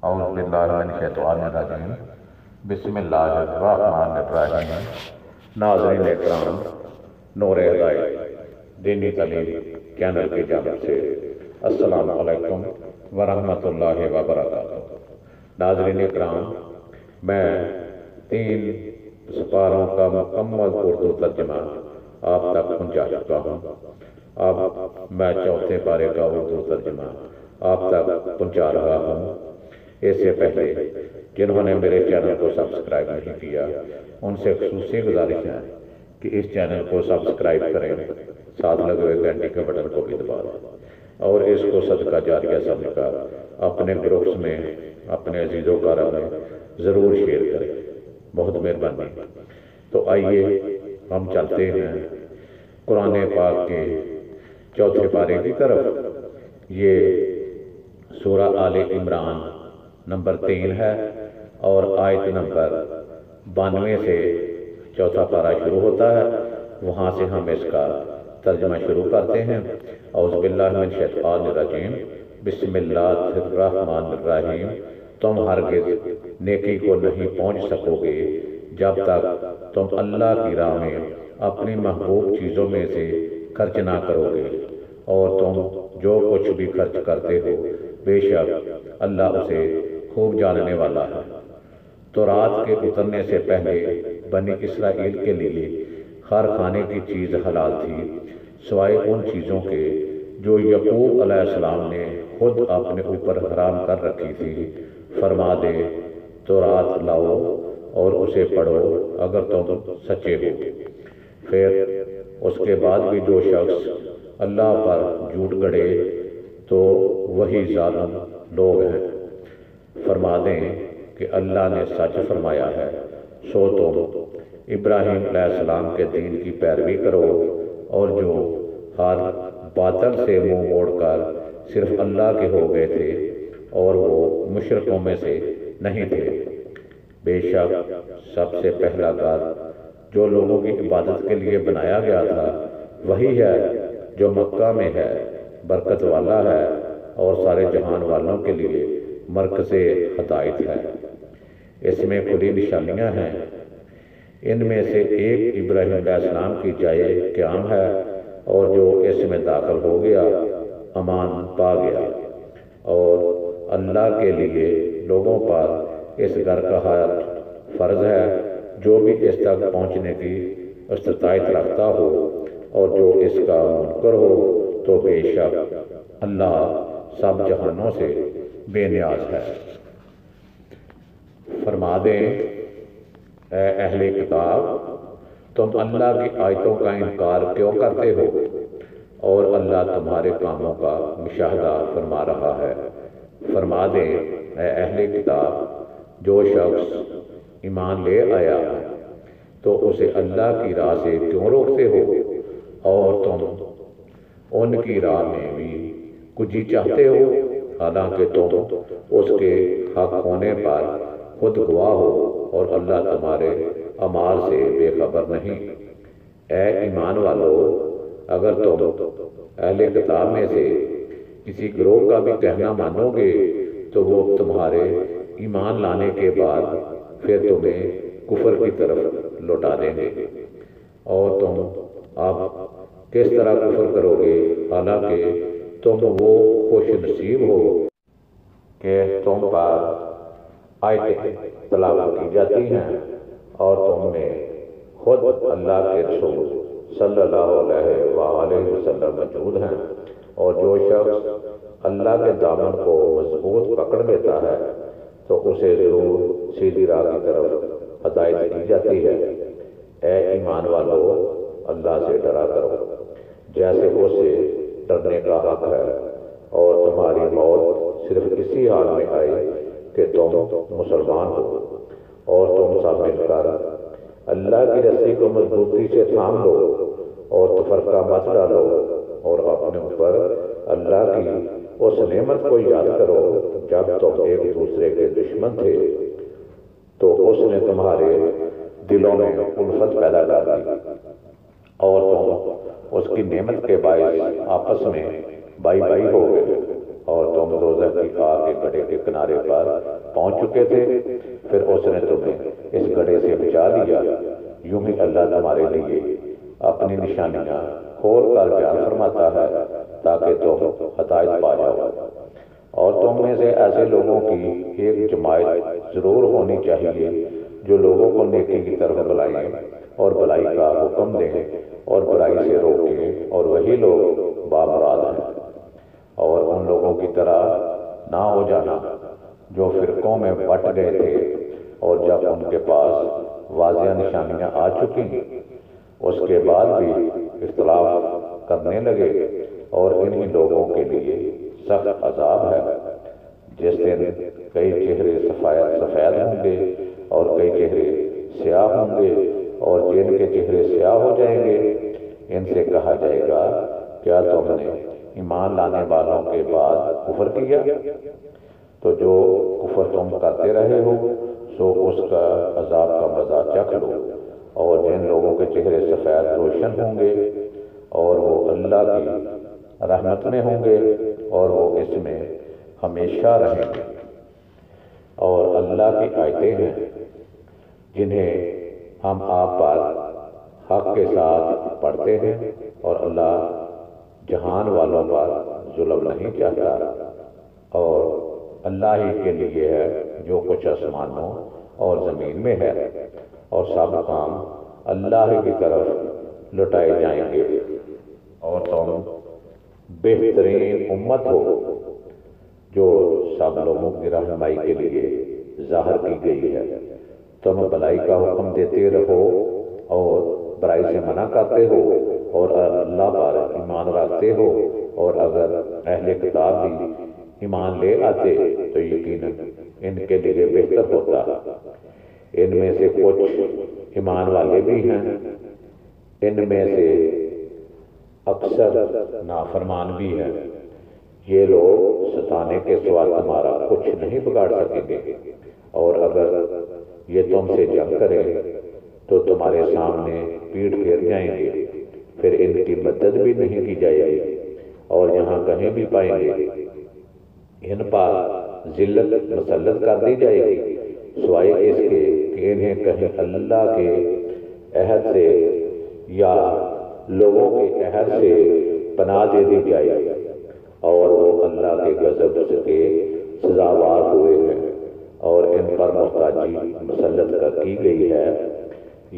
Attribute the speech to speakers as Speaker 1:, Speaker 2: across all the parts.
Speaker 1: اعوذ باللہ من الشیطان الرجیم بسم اللہ الرحمن الرحیم۔ ناظرین اکرام، نور ہدایت دینی تعلیم چینل کی جانب سے السلام علیکم ورحمۃ اللہ وبرکاتہ۔ ناظرین اکرام، میں 3 سپاروں کا مکمل اردو ترجمہ آپ تک پہنچا چکا ہوں۔ اب میں 4تھے پارے کا اردو ترجمہ آپ تک پہنچا رہا ہوں۔ اس سے پہلے جنہوں نے میرے چینل کو سبسکرائب نہیں کیا، ان سے خصوصی گزارش ہے کہ اس چینل کو سبسکرائب کریں، ساتھ لگے ہوئے گھنٹی کے بٹن کو بھی دبا دیں اور اس کو صدقہ جاریہ سمجھ کر اپنے گروپس میں، اپنے عزیز و کاروں میں ضرور شیئر کریں، بہت مہربانی۔ تو آئیے ہم چلتے ہیں قرآن پاک کے 4تھے پارے کی طرف۔ یہ سورہ آل عمران نمبر 3 ہے اور آیت نمبر 92 سے 4تھا پارہ شروع ہوتا ہے۔ وہاں سے ہم اس کا ترجمہ شروع کرتے ہیں۔ اعوذ باللہ من الشیطان الرجیم، بسم اللہ الرحمن الرحیم۔ تم ہرگز نیکی کو نہیں پہنچ سکو گے جب تک تم اللہ کی راہ میں اپنی محبوب چیزوں میں سے خرچ نہ کرو گے، اور تم جو کچھ بھی خرچ کرتے ہو بے شک اللہ اسے خوب جاننے والا ہے۔ تو رات کے اترنے سے پہلے بنی اسرائیل کے لیے ہر کھانے کی چیز حلال تھی، سوائے ان چیزوں کے جو یعقوب علیہ السلام نے خود اپنے اوپر حرام کر رکھی تھی۔ فرما دے تو رات لاؤ اور اسے پڑھو اگر تم سچے ہو۔ پھر اس کے بعد بھی جو شخص اللہ پر جھوٹ گڑے تو وہی ظالم لوگ ہیں۔ فرما دیں کہ اللہ نے سچ فرمایا ہے، سو تم ابراہیم علیہ السلام کے دین کی پیروی کرو، اور جو ہر باطل سے منہ موڑ کر صرف اللہ کے ہو گئے تھے اور وہ مشرکوں میں سے نہیں تھے۔ بے شک سب سے پہلا گھر جو لوگوں کی عبادت کے لیے بنایا گیا تھا وہی ہے جو مکہ میں ہے، برکت والا ہے اور سارے جہان والوں کے لیے مرکز ہدایت ہے۔ اس میں کھلی نشانیاں ہیں۔ ان میں سے ایک ابراہیم علیہ السلام کی جائے قیام ہے، اور جو اس میں داخل ہو گیا امان پا گیا، اور اللہ کے لیے لوگوں پر اس گھر کا حج فرض ہے جو بھی اس تک پہنچنے کی استطاعت رکھتا ہو، اور جو اس کا منکر ہو تو بے شک اللہ سب جہانوں سے بے نیاز ہے۔ فرما دیں اے اہل کتاب، تم اللہ کی آیتوں کا انکار کیوں کرتے ہو، اور اللہ تمہارے کاموں کا مشاہدہ فرما رہا ہے۔ فرما دیں اے اہل کتاب، جو شخص ایمان لے آیا ہے تو اسے اللہ کی راہ سے کیوں روکتے ہو، اور تم ان کی راہ میں بھی کچھ چاہتے ہو، حالانکہ تم اس کے حق ہونے پر خود گواہ ہو، اور اللہ تمہارے اعمال سے بے خبر نہیں۔ اے ایمان والو، اگر تم اہل کتاب میں سے کسی گروہ کا بھی کہنا مانو گے تو وہ تمہارے ایمان لانے کے بعد پھر تمہیں کفر کی طرف لوٹا دیں گے، اور تم اب کس طرح کفر کرو گے حالانکہ تم وہ خوش نصیب ہو کہ تم پر آیتیں تلاوت کی جاتی ہیں، اور تم میں خود اللہ کے رسول صلی اللہ علیہ وآلہ وسلم موجود ہیں۔ اور جو شخص اللہ کے دامن کو مضبوط پکڑ لیتا ہے تو اسے ضرور سیدھی راہ کی طرف ہدایت دی جاتی ہے۔ اے ایمان والو، اللہ سے ڈرا کرو جیسے اس سے ڈرنے کا حق ہے، اور تمہاری موت صرف اسی حال میں آئے کہ تم مسلمان ہو، اور تم سب مل کر اللہ کی رسی کو مضبوطی سے تھام لو اور تفرقہ مت ڈالو، اور اپنے اوپر اللہ کی اس نعمت کو یاد کرو جب تم ایک دوسرے کے دشمن تھے تو اس نے تمہارے دلوں میں الفت پیدا کر دی، اور تم اس کی نعمت کے باعث آپس میں بائی بائی ہو گئے۔ اور تم دوزخ کی آگ کے گڑھے کے کنارے پر پہنچ چکے تھے، پھر اس نے تمہیں اس گڑھے سے بچا لیا۔ یوں ہی اللہ تمہارے لیے اپنی نشانیاں کھول کر بیان فرماتا ہے تاکہ تم ہدایت پا جاؤ۔ اور تم میں سے ایسے لوگوں کی ایک جماعت ضرور ہونی چاہیے جو لوگوں کو نیکی کی طرف بلائیں اور بلائی کا حکم دیں اور برائی سے روکیں، اور وہی لوگ بامراد ہیں۔ اور ان لوگوں کی طرح نہ ہو جانا جو فرقوں میں بٹ گئے تھے، اور جب ان کے پاس واضح نشانیاں آ چکی اس کے بعد بھی اختلاف کرنے لگے، اور انہی لوگوں کے لیے سخت عذاب ہے، جس دن کئی چہرے سفید ہوں گے اور کئی چہرے سیاہ ہوں گے، اور جن کے چہرے سیاہ ہو جائیں گے ان سے کہا جائے گا کیا تم نے ایمان لانے والوں کے بعد کفر کیا؟ تو جو کفر تم کرتے رہے ہو سو اس کا عذاب کا مزہ چکھ لو۔ اور جن لوگوں کے چہرے سفید روشن ہوں گے اور وہ اللہ کی رحمت میں ہوں گے اور وہ اس میں ہمیشہ رہیں گے۔ اور اللہ کی آیتیں ہیں جنہیں ہم آپ پر حق کے ساتھ پڑھتے ہیں، اور اللہ جہان والوں پر ظلم نہیں چاہتا، اور اللہ ہی کے لیے ہے جو کچھ آسمانوں اور زمین میں ہے، اور سب کام اللہ ہی کی طرف لوٹائے جائیں گے۔ اور تم بہترین امت ہو جو سب لوگوں کی رہنمائی کے لیے ظاہر کی گئی ہے۔ تم بھلائی کا حکم دیتے رہو اور برائی سے منع کرتے ہو، اور اللہ پر ایمان رکھتے ہو، اور اگر اہل کتاب بھی ایمان لے آتے تو یقیناً ان کے لیے بہتر ہوتا۔ ان میں سے کچھ ایمان والے بھی ہیں، ان میں سے اکثر نافرمان بھی ہیں۔ یہ لوگ ستانے کے سوا تمہارا کچھ نہیں بگاڑ سکیں گے، اور اگر یہ تم سے جنگ کریں تو تمہارے سامنے پیٹھ پھیر جائیں گے، پھر ان کی مدد بھی نہیں کی جائے گی، اور یہاں کہیں بھی پائیں گے ان پر ذلت مسلط کر دی جائے گی، سوائے اس کے کہ انہیں کہیں اللہ کے عہد سے یا لوگوں کے عہد سے پناہ دے دی جائے، اور وہ اللہ کے غضب کے سزاوار ہوئے ہیں، اور ان پر محتاجی مسلط کی گئی ہے۔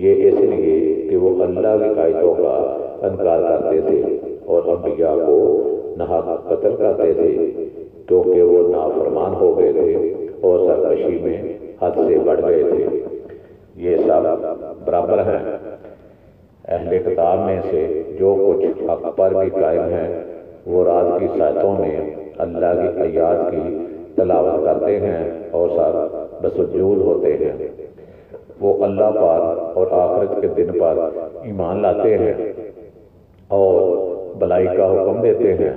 Speaker 1: یہ اس لیے کہ وہ اللہ کی آیتوں کا انکار کرتے تھے اور انبیاء کو ناحق قتل کرتے تھے، کیونکہ وہ نافرمان ہو گئے تھے اور سرکشی میں حد سے بڑھ گئے تھے۔ یہ سب برابر ہیں۔ اہل کتاب میں سے جو کچھ حق پر بھی قائم ہیں وہ رات کی ساعتوں میں اللہ کی آیات کی تلاوت کرتے ہیں اور سر بسجود ہوتے ہیں۔ وہ اللہ پر اور آخرت کے دن پر ایمان لاتے ہیں، اور بھلائی کا حکم دیتے ہیں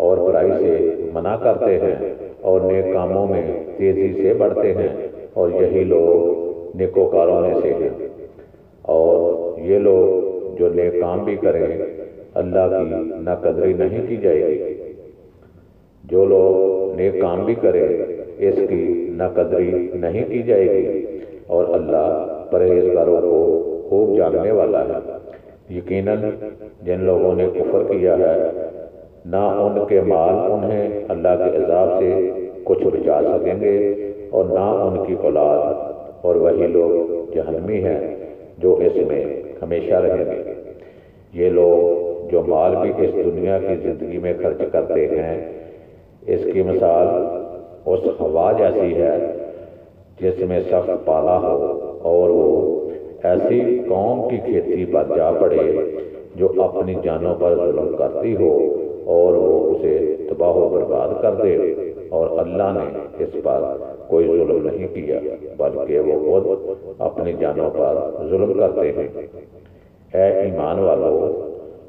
Speaker 1: اور برائی سے منع کرتے ہیں، اور نیک کاموں میں تیزی سے بڑھتے ہیں، اور یہی لوگ نیکوکاروں میں سے ہیں۔ اور یہ لوگ جو نیک کام بھی کریں اللہ کی ناقدری نہیں کی جائے گی۔ جو لوگ نیک کام بھی کریں اس کی ناقدری نہیں کی جائے گی، اور اللہ پرہیزگاروں کو خوب جاننے والا ہے۔ یقیناً جن لوگوں نے کفر کیا ہے نہ ان کے مال انہیں اللہ کے عذاب سے کچھ بچا سکیں گے، اور نہ ان کی اولاد، اور وہی لوگ جہنمی ہیں جو اس میں ہمیشہ رہیں گے۔ یہ لوگ جو مال بھی اس دنیا کی زندگی میں خرچ کرتے ہیں اس کی مثال اس ہوا جیسی ہے جس میں سخت پالا ہو، اور وہ ایسی قوم کی کھیتی پر جا پڑے جو اپنی جانوں پر ظلم کرتی ہو، اور وہ اسے تباہ و برباد کر دے، اور اللہ نے اس پر کوئی ظلم نہیں کیا بلکہ وہ خود اپنی جانوں پر ظلم کرتے ہیں۔ اے ایمان والو،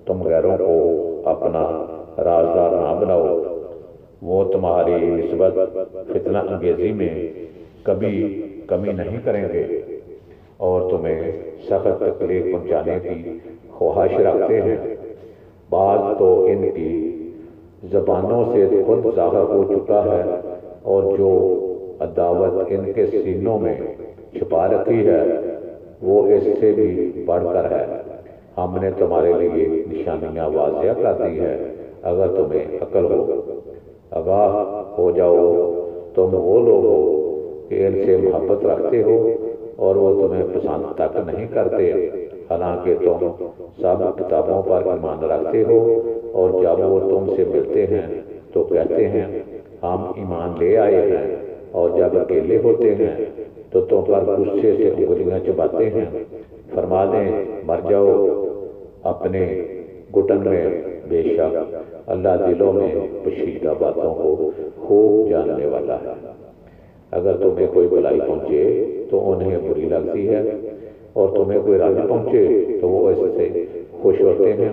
Speaker 1: تم غیروں کو اپنا رازدار نہ بناؤ، وہ تمہاری نسبت فتنہ انگیزی میں کبھی کمی نہیں کریں گے، اور تمہیں سخت تکلیف پہنچانے کی خواہش رکھتے ہیں۔ بعض تو ان کی زبانوں سے خود ظاہر ہو چکا ہے، اور جو عداوت ان کے سینوں میں چھپا رکھی ہے وہ اس سے بھی بڑھ کر ہے۔ ہم نے تمہارے لیے نشانیاں واضح کر دی ہے، اگر تمہیں عقل ہو۔ آگاہ ہو جاؤ، تم وہ لوگ ہو کہ ان سے محبت رکھتے ہو اور وہ تمہیں پسند تک نہیں کرتے، حالانکہ تم سب کتابوں پر ایمان رکھتے ہو، اور جب وہ تم سے ملتے ہیں تو کہتے ہیں ہم ایمان لے آئے ہیں، اور جب اکیلے ہوتے ہیں تو تم پر غصے سے انگلیاں چباتے ہیں۔ فرما دیں مر جاؤ اپنے گھٹن میں، بے شک اللہ دلوں میں پوشیدہ باتوں کو خوب جاننے والا ہے۔ اگر تمہیں کوئی بلائی پہنچے تو انہیں بری لگتی ہے، اور تمہیں کوئی رنج پہنچے تو وہ اس سے خوش ہوتے ہیں۔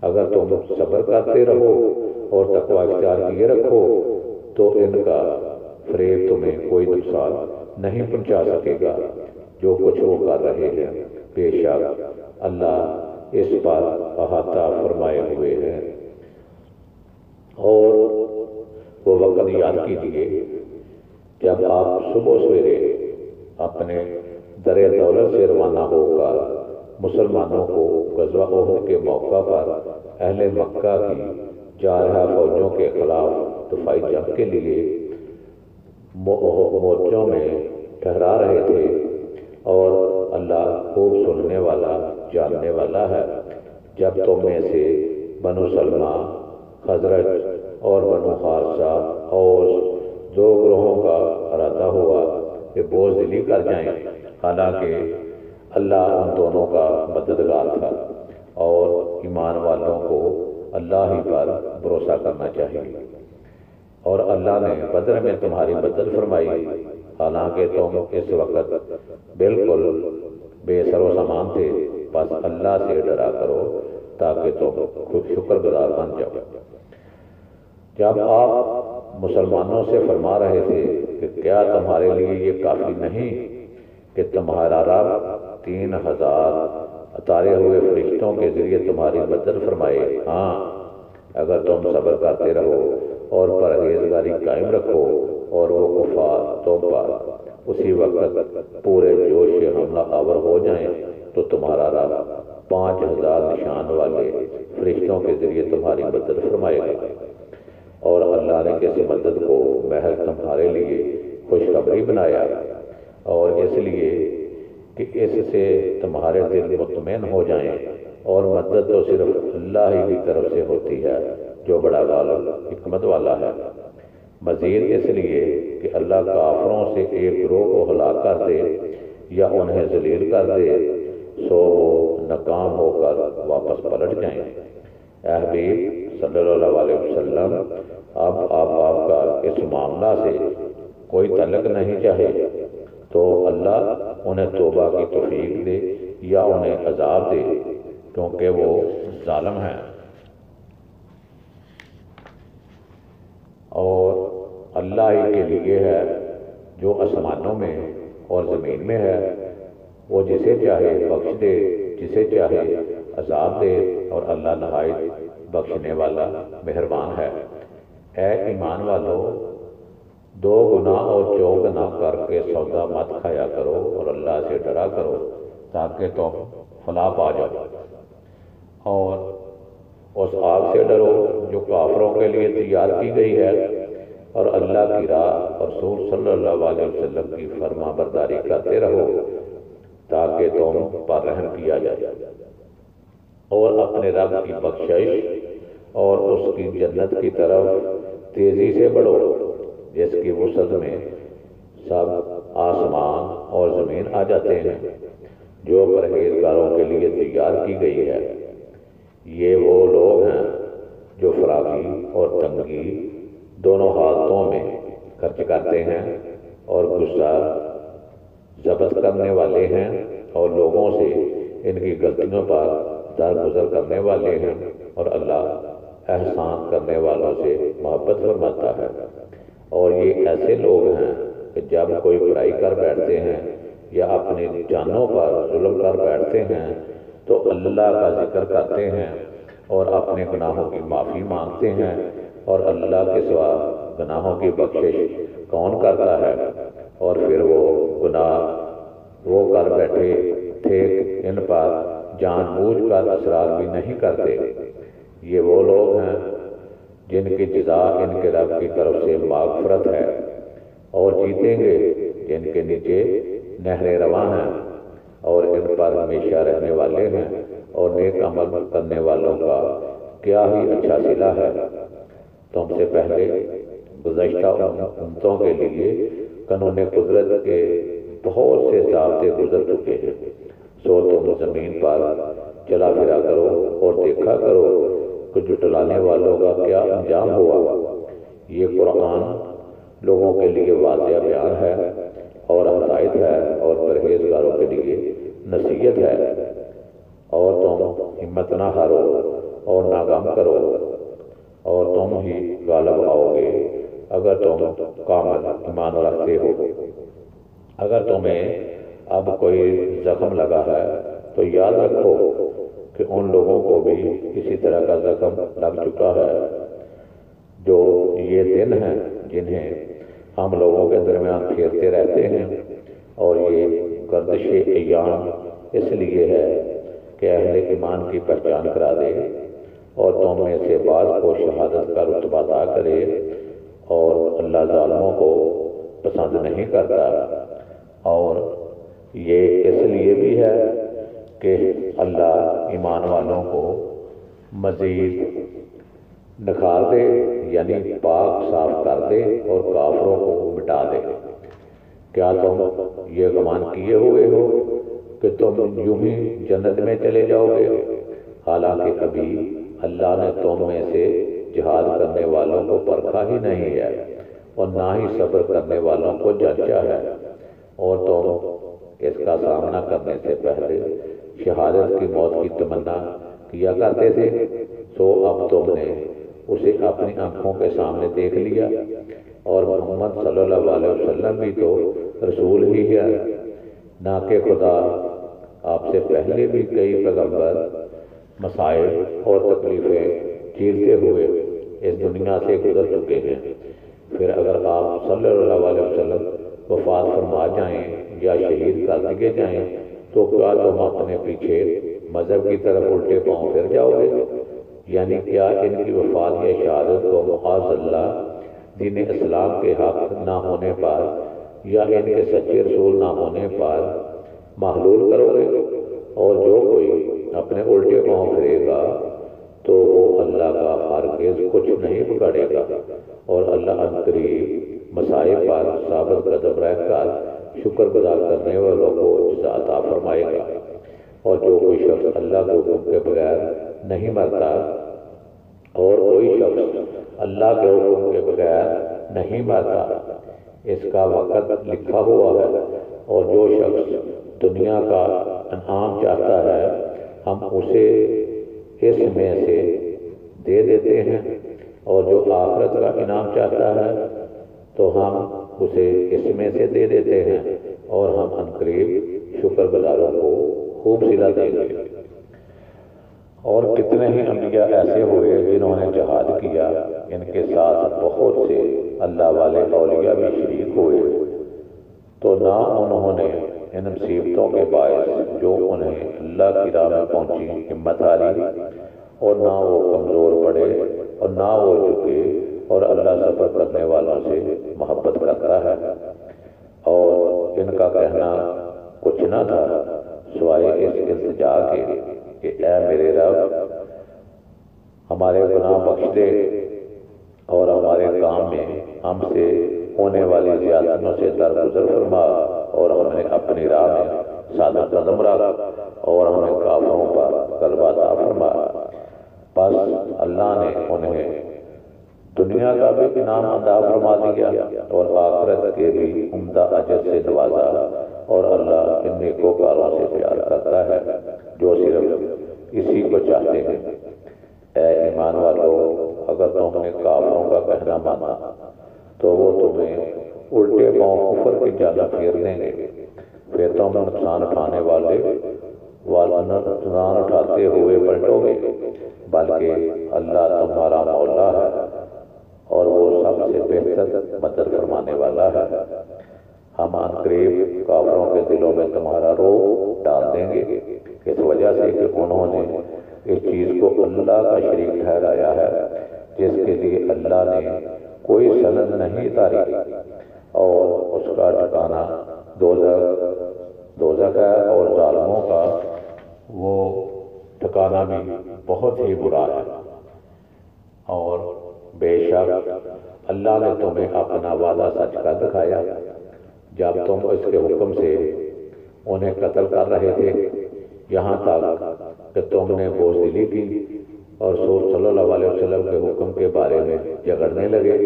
Speaker 1: اگر تم صبر کرتے رہو اور تقوی اختیار کیے رکھو تو ان کا فریب تمہیں کوئی نقصان نہیں پہنچا سکے گا جو کچھ وہ کر رہے ہیں، بے شک اللہ اس پر احاطہ فرمائے ہوئے ہیں۔ اور وہ وقت یاد کیجیے جب آپ صبح سویرے اپنے در دولت سے روانہ ہو کر مسلمانوں کو غزوہ احد کے موقع پر اہل مکہ کی جارحہ فوجوں کے خلاف دفاعی جنگ کے لیے مورچوں میں ٹھہرا رہے تھے، اور اللہ خوب سننے والا جاننے والا ہے۔ جب تم میں سے بنو سلمہ، خزرج اور بنو حارثہ اور دو گروہوں کا ارادہ ہوا کہ بزدلی کر جائیں، حالانکہ اللہ ان دونوں کا مددگار تھا، اور ایمان والوں کو اللہ ہی پر بھروسہ کرنا چاہیے۔ اور اللہ نے بدر میں تمہاری مدد فرمائی، حالانکہ تم اس وقت بالکل بے سر و سامان تھے، بس اللہ سے ڈرا کرو تاکہ تم خود شکر گزار بن جاؤ۔ جب آپ مسلمانوں سے فرما رہے تھے کہ کیا تمہارے لیے یہ کافی نہیں کہ تمہارا رب 3000 اتارے ہوئے فرشتوں کے ذریعے تمہاری مدد فرمائے؟ ہاں، اگر تم صبر کرتے رہو اور پرہیزگاری قائم رکھو، اور وہ کفار تم پر اسی وقت پورے جوش سے حملہ آور ہو جائیں تو تمہارا رب 5000 نشان والے فرشتوں کے ذریعے تمہاری مدد فرمائے گا۔ اور اللہ نے کسی مدد کو محض تمہارے لیے خوشخبری بنایا، اور اس لیے کہ اس سے تمہارے دل مطمئن ہو جائیں، اور مدد تو صرف اللہ ہی کی طرف سے ہوتی ہے جو بڑا غالب حکمت والا ہے۔ مزید اس لیے کہ اللہ کافروں سے ایک گروہ کو ہلاک کر دے یا انہیں ذلیل کر دے سو وہ ناکام ہو کر واپس پلٹ جائیں۔ اے حبیب صلی اللہ علیہ وسلم، اب آپ کا اس معاملہ سے کوئی تعلق نہیں چاہے تو اللہ انہیں توبہ کی توفیق دے یا انہیں عذاب دے، کیونکہ وہ ظالم ہیں۔ اور اللہ ہی کے لیے ہے جو آسمانوں میں اور زمین میں ہے، وہ جسے چاہے بخش دے، جسے چاہے عذاب دے، اور اللہ نہایت بخشنے والا مہربان ہے۔ اے ایمان والو، 2 گناہ اور 4 گناہ کر کے سودا مت کھایا کرو، اور اللہ سے ڈرا کرو تاکہ تم فلاح پا جاؤ۔ اور اس آگ سے ڈرو جو کافروں کے لیے تیار کی گئی ہے، اور اللہ کی راہ اور رسول صلی اللہ علیہ وسلم کی فرما برداری کرتے رہو تاکہ تم پر رحم کیا جائے، اور اپنے رب کی بخشش اور اس کی جنت کی طرف تیزی سے بڑھو، جس کی وسعت میں سب آسمان اور زمین آ جاتے ہیں، جو پرہیزگاروں کے لیے تیار کی گئی ہے۔ یہ وہ لوگ ہیں جو فراغی اور تنگی دونوں حالتوں میں خرچ کرتے ہیں، اور غصہ ضبط کرنے والے ہیں، اور لوگوں سے ان کی غلطیوں پر درگزر کرنے والے ہیں، اور اللہ احسان کرنے والوں سے محبت فرماتا ہے۔ اور یہ ایسے لوگ ہیں کہ جب کوئی برائی کر بیٹھتے ہیں یا اپنی جانوں پر ظلم کر بیٹھتے ہیں تو اللہ کا ذکر کرتے ہیں اور اپنے گناہوں کی معافی مانگتے ہیں اور اللہ کے سوا گناہوں کی بخشش کون کرتا ہے؟ اور پھر وہ گناہ وہ کر بیٹھے تھے ان پر جان بوجھ کر اصرار بھی نہیں کرتے۔ یہ وہ لوگ ہیں جن کی جزا ان کے رب کی طرف سے مغفرت ہے، اور جیتیں گے جن کے نیچے نہریں رواں ہیں، اور ان پر ہمیشہ رہنے والے ہیں، اور نیک عمل کرنے والوں کا کیا ہی اچھا صلہ ہے۔ تم سے پہلے گزشتہ امتوں کے لیے قانون قدرت کے بہت سے ضابطے گزر چکے ہیں، سو تم زمین پر چلا پھرا کرو اور دیکھا کرو کہ جھٹلانے والوں کا کیا انجام ہوا۔ یہ قرآن لوگوں کے لیے واضح بیان ہے اور ہدایت ہے اور پرہیزگاروں کے لیے نصیحت ہے۔ اور تم ہمت نہ ہارو اور نہ غم کرو، اور تم ہی غالب آؤ گے اگر تم کامل ایمان رکھتے ہو۔ اگر تمہیں اب کوئی زخم لگا ہے تو یاد رکھو کہ ان لوگوں کو بھی اسی طرح کا زخم لگ چکا ہے، جو یہ دن ہیں جنہیں ہم لوگوں کے درمیان پھیرتے رہتے ہیں، اور یہ گردش ایام اس لیے ہے کہ اہل ایمان کی پہچان کرا دے اور تم میں سے بعض کو شہادت کا رتبہ عطا کرے، اور اللہ ظالموں کو پسند نہیں کرتا۔ اور یہ اس لیے بھی ہے کہ اللہ ایمان والوں کو مزید نکھار دے، یعنی پاک صاف کر دے اور کافروں کو مٹا دے۔ کیا تم یہ گمان کیے ہوئے ہو کہ تم یوں ہی جنت میں چلے جاؤ گے؟ حالانکہ ابھی اللہ نے تم میں سے جہاد کرنے والوں کو پرکھا ہی نہیں ہے، اور نہ ہی صبر کرنے والوں کو جانچا ہے، اور تم اس کا سامنا کرنے سے پہلے شہادت کی موت کی تمنا کیا کرتے تھے، سو اب تم نے اسے اپنی آنکھوں کے سامنے دیکھ لیا۔ اور محمد صلی اللہ علیہ وسلم بھی تو رسول ہی ہے، نہ کہ خدا۔ آپ سے پہلے بھی کئی پیغمبر مسائل اور تکلیفیں جھیلتے ہوئے اس دنیا سے گزر چکے ہیں۔ پھر اگر آپ صلی اللہ علیہ وسلم وفات فرما جائیں یا شہید کر دیے جائیں تو کیا تم اپنے پیچھے مذہب کی طرف الٹے پاؤں پھر جاؤ گے؟ یعنی کیا ان کی وفات یا شہادت کو معاذ اللہ دین اسلام کے حق نہ ہونے پر یا ان کے سچے رسول نہ ہونے پر محلول کرو گے؟ اور جو کوئی اپنے الٹے پاؤں پھرے گا تو وہ اللہ کا ہرگز کچھ نہیں بگاڑے گا، اور اللہ عنقریب مصائب پر ثابت قدم رہ کر شکر گزار کرنے والوں کو جزا عطا فرمائے گا۔ اور جو کوئی شخص اللہ کے حکم کے بغیر نہیں مرتا، اور کوئی شخص اللہ کے حکم کے بغیر نہیں مرتا، اس کا وقت لکھا ہوا ہے۔ اور جو شخص دنیا کا انعام چاہتا ہے ہم اسے اس میں سے دے دیتے ہیں، اور جو آخرت کا انعام چاہتا ہے تو ہم اسے اس میں سے دے دیتے ہیں، اور ہم عنقریب شکر گزاروں کو خوب صلہ دیں گے۔ اور کتنے ہی انبیاء ایسے ہوئے جنہوں نے جہاد کیا، ان کے ساتھ بہت سے اللہ والے اولیاء بھی شریک ہوئے، تو نہ انہوں نے ان مصیبتوں کے باعث جو انہیں اللہ کی راہ میں پہنچی ہمت ہاری، اور نہ وہ کمزور پڑے اور نہ وہ جھکے، اور اللہ صبر کرنے والوں سے محبت کرتا ہے۔ اور ان کا کہنا کچھ نہ تھا سوائے اس التجا کے کہ اے میرے رب ہمارے گناہ بخش دے، اور ہمارے کام میں ہم سے ہونے والی زیادتیوں سے درگزر فرما، اور ہمیں اپنی راہ میں ثابت قدم رکھ، اور ہمیں کافروں پر غلبہ عطا فرما۔ بس اللہ نے انہیں دنیا کا بھی انعام عطا فرما دیا اور آخرت کے بھی عمدہ اجر سے نوازا، اور اللہ ان نیکوکاروں سے پیار کرتا ہے جو صرف اسی کو چاہتے ہیں۔ اے ایمان والو، اگر تم نے کافروں کا کہنا مانا تو وہ تمہیں الٹے پاؤں کفر کی جانب پھیر دیں گے، پھر تم نقصان اٹھانے والے نقصان اٹھاتے ہوئے پلٹو گے، بلکہ اللہ تمہارا مولا ہے اور وہ سب سے بہتر مدد فرمانے والا ہے۔ ہم عن قریب کافروں کے دلوں میں تمہارا روب ڈال دیں گے، اس وجہ سے کہ انہوں نے اس چیز کو اللہ کا شریک ٹھہرایا ہے جس کے لیے اللہ نے کوئی سند نہیں اتاری، اور اس کا ٹھکانہ دوزخ ہے، اور ظالموں کا وہ ٹھکانہ بھی بہت ہی برا ہے۔ اور بے شک اللہ نے تمہیں اپنا وعدہ سچ کر دکھایا جب تم اس کے حکم سے انہیں قتل کر رہے تھے، یہاں تک کہ تم نے بزدلی کی اور رسول صلی اللہ علیہ وسلم کے حکم کے بارے میں جھگڑنے لگے،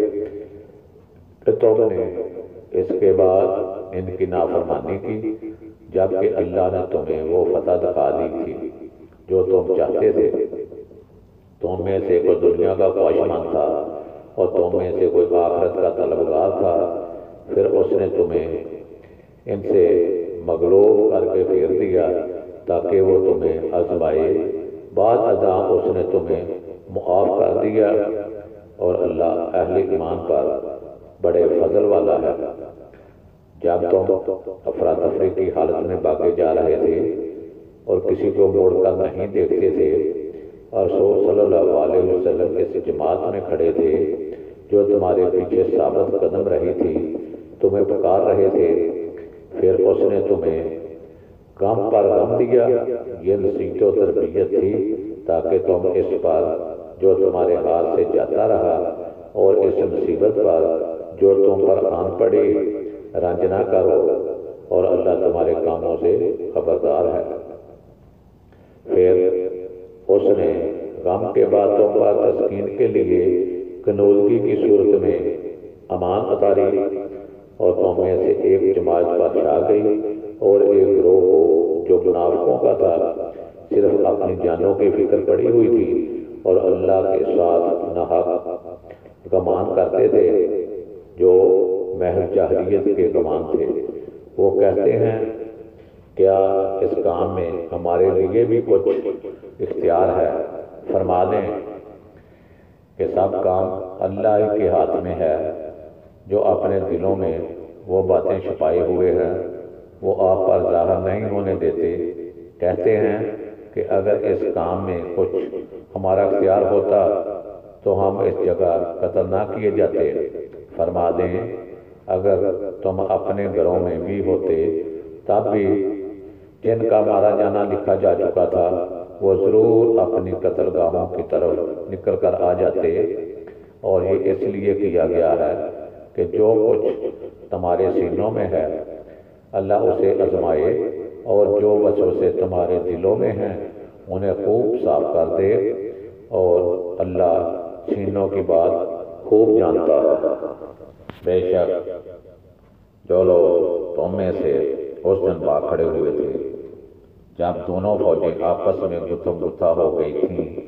Speaker 1: کہ تم نے اس کے بعد ان کی نافرمانی کی، جبکہ اللہ نے تمہیں وہ فتح دکھا دی تھی جو تم چاہتے تھے۔ تم میں سے کوئی دنیا کا خواہشمند تھا اور تم میں سے کوئی آخرت کا طلبگار تھا، پھر اس نے تمہیں ان سے مغلوب کر کے پھیر دیا تاکہ وہ تمہیں آزمائے، بعد ازاں اس نے تمہیں معاف کر دیا، اور اللہ اہل ایمان پر بڑے فضل والا ہے۔ جب تم افراتفری کی حالت میں بھاگے جا رہے تھے اور کسی کو موڑ کر نہیں دیکھتے تھے، اور رسول صلی اللہ علیہ وسلم اس جماعت میں کھڑے تھے جو تمہارے پیچھے ثابت قدم رہی تھی، تمہیں پکار رہے تھے، پھر اس نے تمہیں غم پر غم دیا۔ یہ نصیحت و تربیت تھی تاکہ تم اس پر جو تمہارے ہاتھ سے جاتا رہا اور اس مصیبت پر جو تم پر آن پڑی رنج نہ کرو، اور اللہ تمہارے کاموں سے خبردار ہے۔ پھر اس نے غم کے بعد تم پر تسکین کے لیے کنوزگی کی صورت میں امان اتاری، اور تم میں سے ایک جماعت پر چھا گئی، اور ایک گروہ کو جو منافقوں کا تھا صرف اپنی جانوں کی فکر پڑی ہوئی تھی اور اللہ کے ساتھ ناحق گمان کرتے تھے جو محض جاہلیت کے گمان تھے۔ وہ کہتے ہیں کیا اس کام میں ہمارے لیے بھی کچھ اختیار ہے؟ فرما دیں کہ سب کام اللہ ہی کے ہاتھ میں ہے، جو اپنے دلوں میں وہ باتیں چھپائے ہوئے ہیں وہ آپ پر ظاہر نہیں ہونے دیتے۔ کہتے ہیں کہ اگر اس کام میں کچھ ہمارا اختیار ہوتا تو ہم اس جگہ قتل نہ کیے جاتے۔ فرما دیں اگر تم اپنے گھروں میں بھی ہوتے تب بھی جن کا مارا جانا لکھا جا چکا تھا وہ ضرور اپنی قتل گاہوں کی طرف نکل کر آ جاتے، اور یہ اس لیے کیا گیا ہے کہ جو کچھ تمہارے سینوں میں ہے اللہ اسے آزمائے، اور جو وسوسے تمہارے دلوں میں ہیں انہیں خوب صاف کر دے، اور اللہ سینوں کی بات خوب جانتا ہے۔ بے شک جو لوگ تم میں سے اس دن بھاگ کھڑے ہوئے تھے جب دونوں فوجیں آپس میں گتھم گتھا ہو گئی تھیں،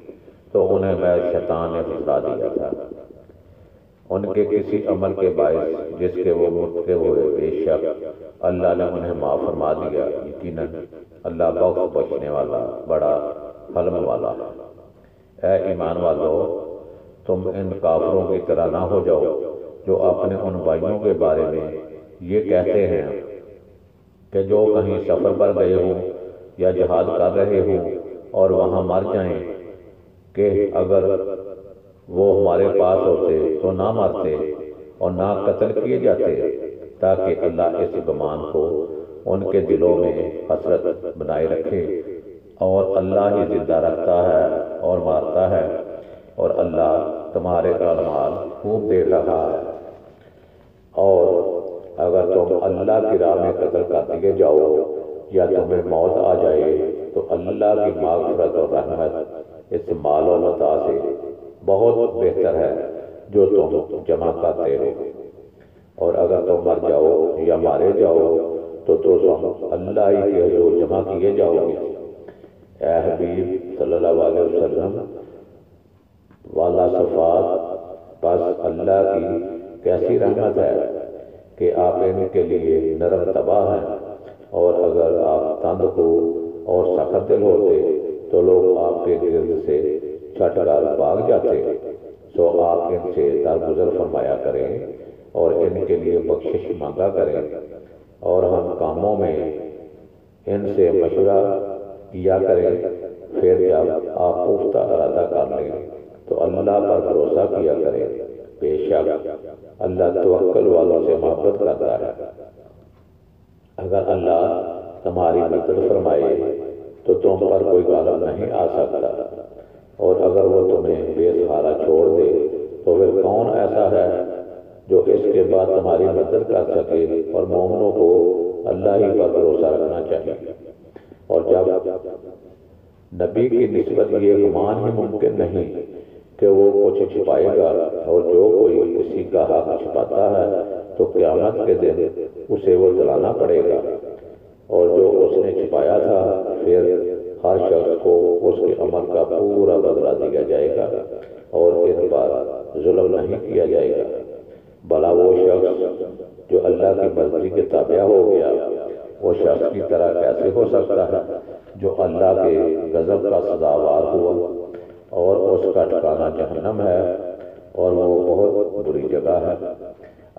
Speaker 1: تو انہیں محض شیطان نے پھسلا دیا تھا ان کے کسی عمل کے باعث جس کے وہ مرتکب ہوئے۔ بے شک اللہ نے انہیں معاف فرما دیا، یقیناً اللہ بخش بخشنے والا بڑا حلم والا ہے۔ اے ایمان والو، تم ان کافروں کی طرح نہ ہو جاؤ جو اپنے ان بھائیوں کے بارے میں یہ کہتے ہیں کہ جو کہیں سفر پر گئے ہوں یا جہاد کر رہے ہوں اور وہاں مر جائیں کہ اگر وہ ہمارے پاس ہوتے تو نہ مرتے اور نہ قتل کیے جاتے، تاکہ اللہ اس گمان کو ان کے دلوں میں حسرت بنائے رکھے، اور اللہ ہی زندہ رکھتا ہے اور مارتا ہے، اور اللہ تمہارے اعمال خوب دیکھ رہا ہے۔ اور اگر تم اللہ کی راہ میں قتل کر دیے جاؤ یا تمہیں موت آ جائے تو اللہ کی مغفرت اور رحمت اس مال و متاع سے بہت بہتر ہے جو تم جمع کرتے ہو، اور اگر تم مر جاؤ یا مارے جاؤ تو تم اللہ ہی کے حضور جمع کیے جاؤ گے۔ اے حبیب صلی اللہ علیہ وسلم والا صفات، بس اللہ کی کیسی رحمت ہے کہ آپ ان کے لیے نرم طبع ہیں، اور اگر آپ تند ہو اور سخت دل ہوتے تو لوگ آپ کے گرد سے چھٹ کر بھاگ جاتے، سو آپ ان سے درگزر فرمایا کریں اور ان کے لیے بخشش مانگا کریں، اور ہم کاموں میں ان سے مشورہ کیا کریں۔ پھر جب آپ پختہ ارادہ کر لیں تو اللہ پر بھروسہ کیا کریں، بے شک اللہ توکل والوں سے محبت کرتا ہے۔ اگر اللہ تمہاری مدد فرمائے تو تم پر کوئی غالب نہیں آ سکتا، اور اگر وہ تمہیں بے سہارا چھوڑ دے تو پھر کون ایسا ہے جو اس کے بعد تمہاری مدد کر سکے؟ اور مومنوں کو اللہ ہی پر بھروسہ رکھنا چاہیے۔ اور جب نبی کی نسبت یہ گمان ہی ممکن نہیں کہ وہ کچھ چھپائے گا، اور جو کوئی کسی کا حق چھپاتا ہے تو قیامت کے دن اسے وہ دلانا پڑے گا، اور جو اس نے چھپایا تھا پھر ہر شخص کو اس کے عمل کا پورا بدلہ دیا جائے گا، اور ان پر ظلم نہیں کیا جائے گا۔ بھلا وہ شخص جو اللہ کی مرضی کے تابع ہو گیا، وہ شخص کی طرح کیسے ہو سکتا ہے جو اللہ کے غضب کا سزاوار ہوا؟ اور اس کا ٹھکانہ جہنم ہے، اور وہ بہت بری جگہ ہے۔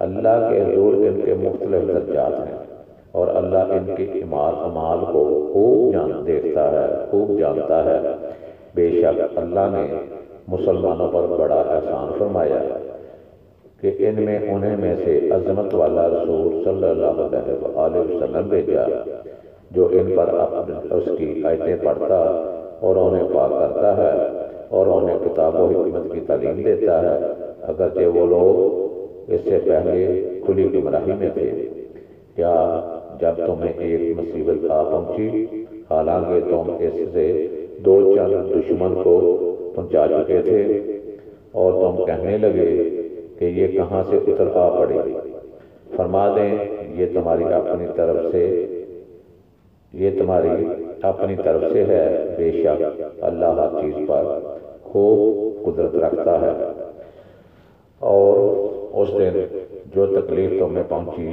Speaker 1: اللہ کے حضور ان کے مختلف درجات ہیں، اور اللہ ان کے اعمال کو خوب دیکھتا ہے، خوب جانتا ہے۔ بے شک اللہ نے مسلمانوں پر بڑا احسان فرمایا کہ ان میں انہیں میں سے عظمت والا رسول صلی اللہ علیہ وآلہ وسلم بھیجا، جو ان پر اس کی آیتیں پڑھتا اور انہیں پاک کرتا ہے، اور انہیں کتاب و حکمت کی تعلیم دیتا ہے، اگرچہ وہ لوگ اس سے پہلے کھلی گمراہی میں تھے۔ کیا جب تمہیں ایک مصیبت آ پہنچی، حالانکہ تم اس سے دو چند دشمن کو پہنچا چکے تھے، اور تم کہنے لگے کہ یہ کہاں سے اتر آ پڑے؟ فرما دیں یہ تمہاری اپنی طرف سے ہے، بے شک اللہ ہر چیز پر خوب قدرت رکھتا ہے۔ اور اس دن جو تکلیف تمہیں پہنچی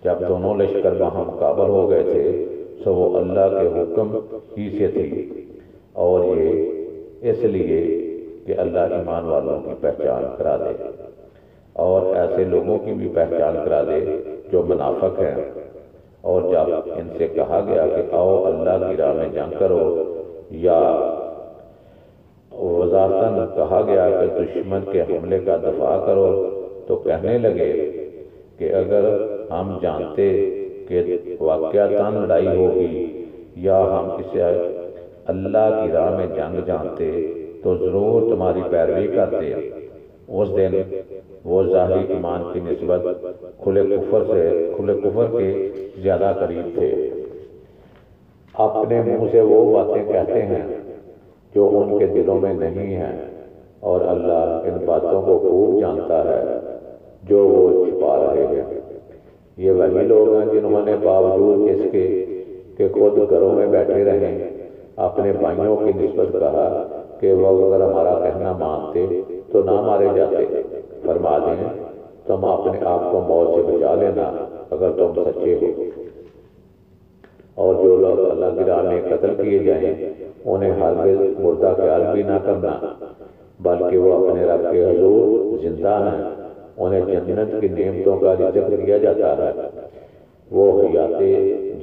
Speaker 1: جب دونوں لشکر وہاں مقابل ہو گئے تھے، سو وہ اللہ کے حکم ہی سے تھی، اور یہ اس لیے کہ اللہ ایمان والوں کی پہچان کرا دے، اور ایسے لوگوں کی بھی پہچان کرا دے جو منافق ہیں۔ اور جب ان سے کہا گیا کہ آؤ اللہ کی راہ میں جنگ کرو، یا وضاحتاً کہا گیا کہ دشمن کے حملے کا دفاع کرو، تو کہنے لگے کہ اگر ہم جانتے کہ واقعتاً لڑائی ہوگی، یا ہم اسے اللہ کی راہ میں جنگ جانتے تو ضرور تمہاری پیروی کرتے۔ اس دن وہ ظاہری ایمان کی نسبت کھلے کفر کے زیادہ قریب تھے۔ اپنے منہ سے وہ باتیں کہتے ہیں جو ان کے دلوں میں نہیں ہیں، اور اللہ ان باتوں کو خوب جانتا ہے جو وہ چھپا رہے ہیں۔ یہ وہی لوگ ہیں جنہوں نے باوجود اس کے کہ خود گھروں میں بیٹھے رہیں، اپنے بھائیوں کی نسبت کہا کہ وہ اگر ہمارا کہنا مانتے تو نہ مارے جاتے۔ فرما دیں تم اپنے آپ کو موت سے بچا لینا اگر تم سچے ہو۔ اور جو لوگ اللہ کی راہ میں قتل کیے جائیں انہیں ہرگز مردہ خیال بھی نہ کرنا، بلکہ وہ اپنے رب کے حضور زندہ ہیں، انہیں جنت کی نعمتوں کا رزق دیا جاتا ہے، وہ حیات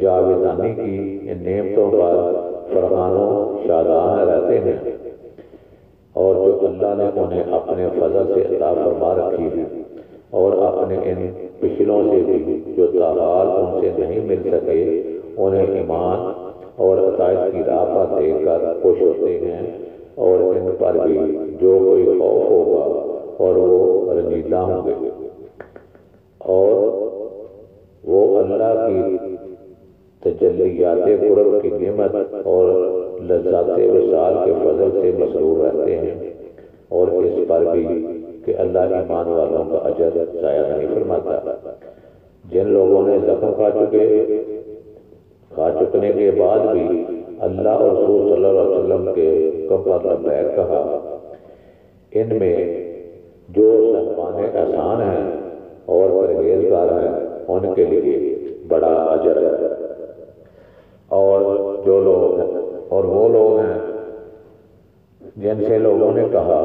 Speaker 1: جاویدانی کی ان نعمتوں پر فرحان و شادان رہتے ہیں، اور جو اللہ نے انہیں اپنے فضل سے عطا فرما رکھی ہے، اور اپنے ان پچھلوں سے بھی جو تاحال ان سے نہیں مل سکے انہیں ایمان اور عطائت کی راہ پر دیکھ کر خوش ہوتے ہیں، اور ان پر بھی جو کوئی خوف ہوگا اور وہ رنجیدہ ہوں گے، اور وہ اللہ کی تجلیات قرب کی نعمت اور لذات وصال کے فضل سے مسرور رہتے ہیں، اور اس پر بھی کہ اللہ ایمان والوں کا اجر ضائع نہیں فرماتا۔ جن لوگوں نے زخم کھا چکنے کے بعد بھی اللہ اور رسول صلی اللہ علیہ وسلم کے حکم پر لبیک کہا، ان میں جو صاحبان احسان ہیں اور پرہیزگار ہیں ان کے لیے بڑا اجر ہے۔ اور وہ لوگ ہیں جن سے لوگوں نے کہا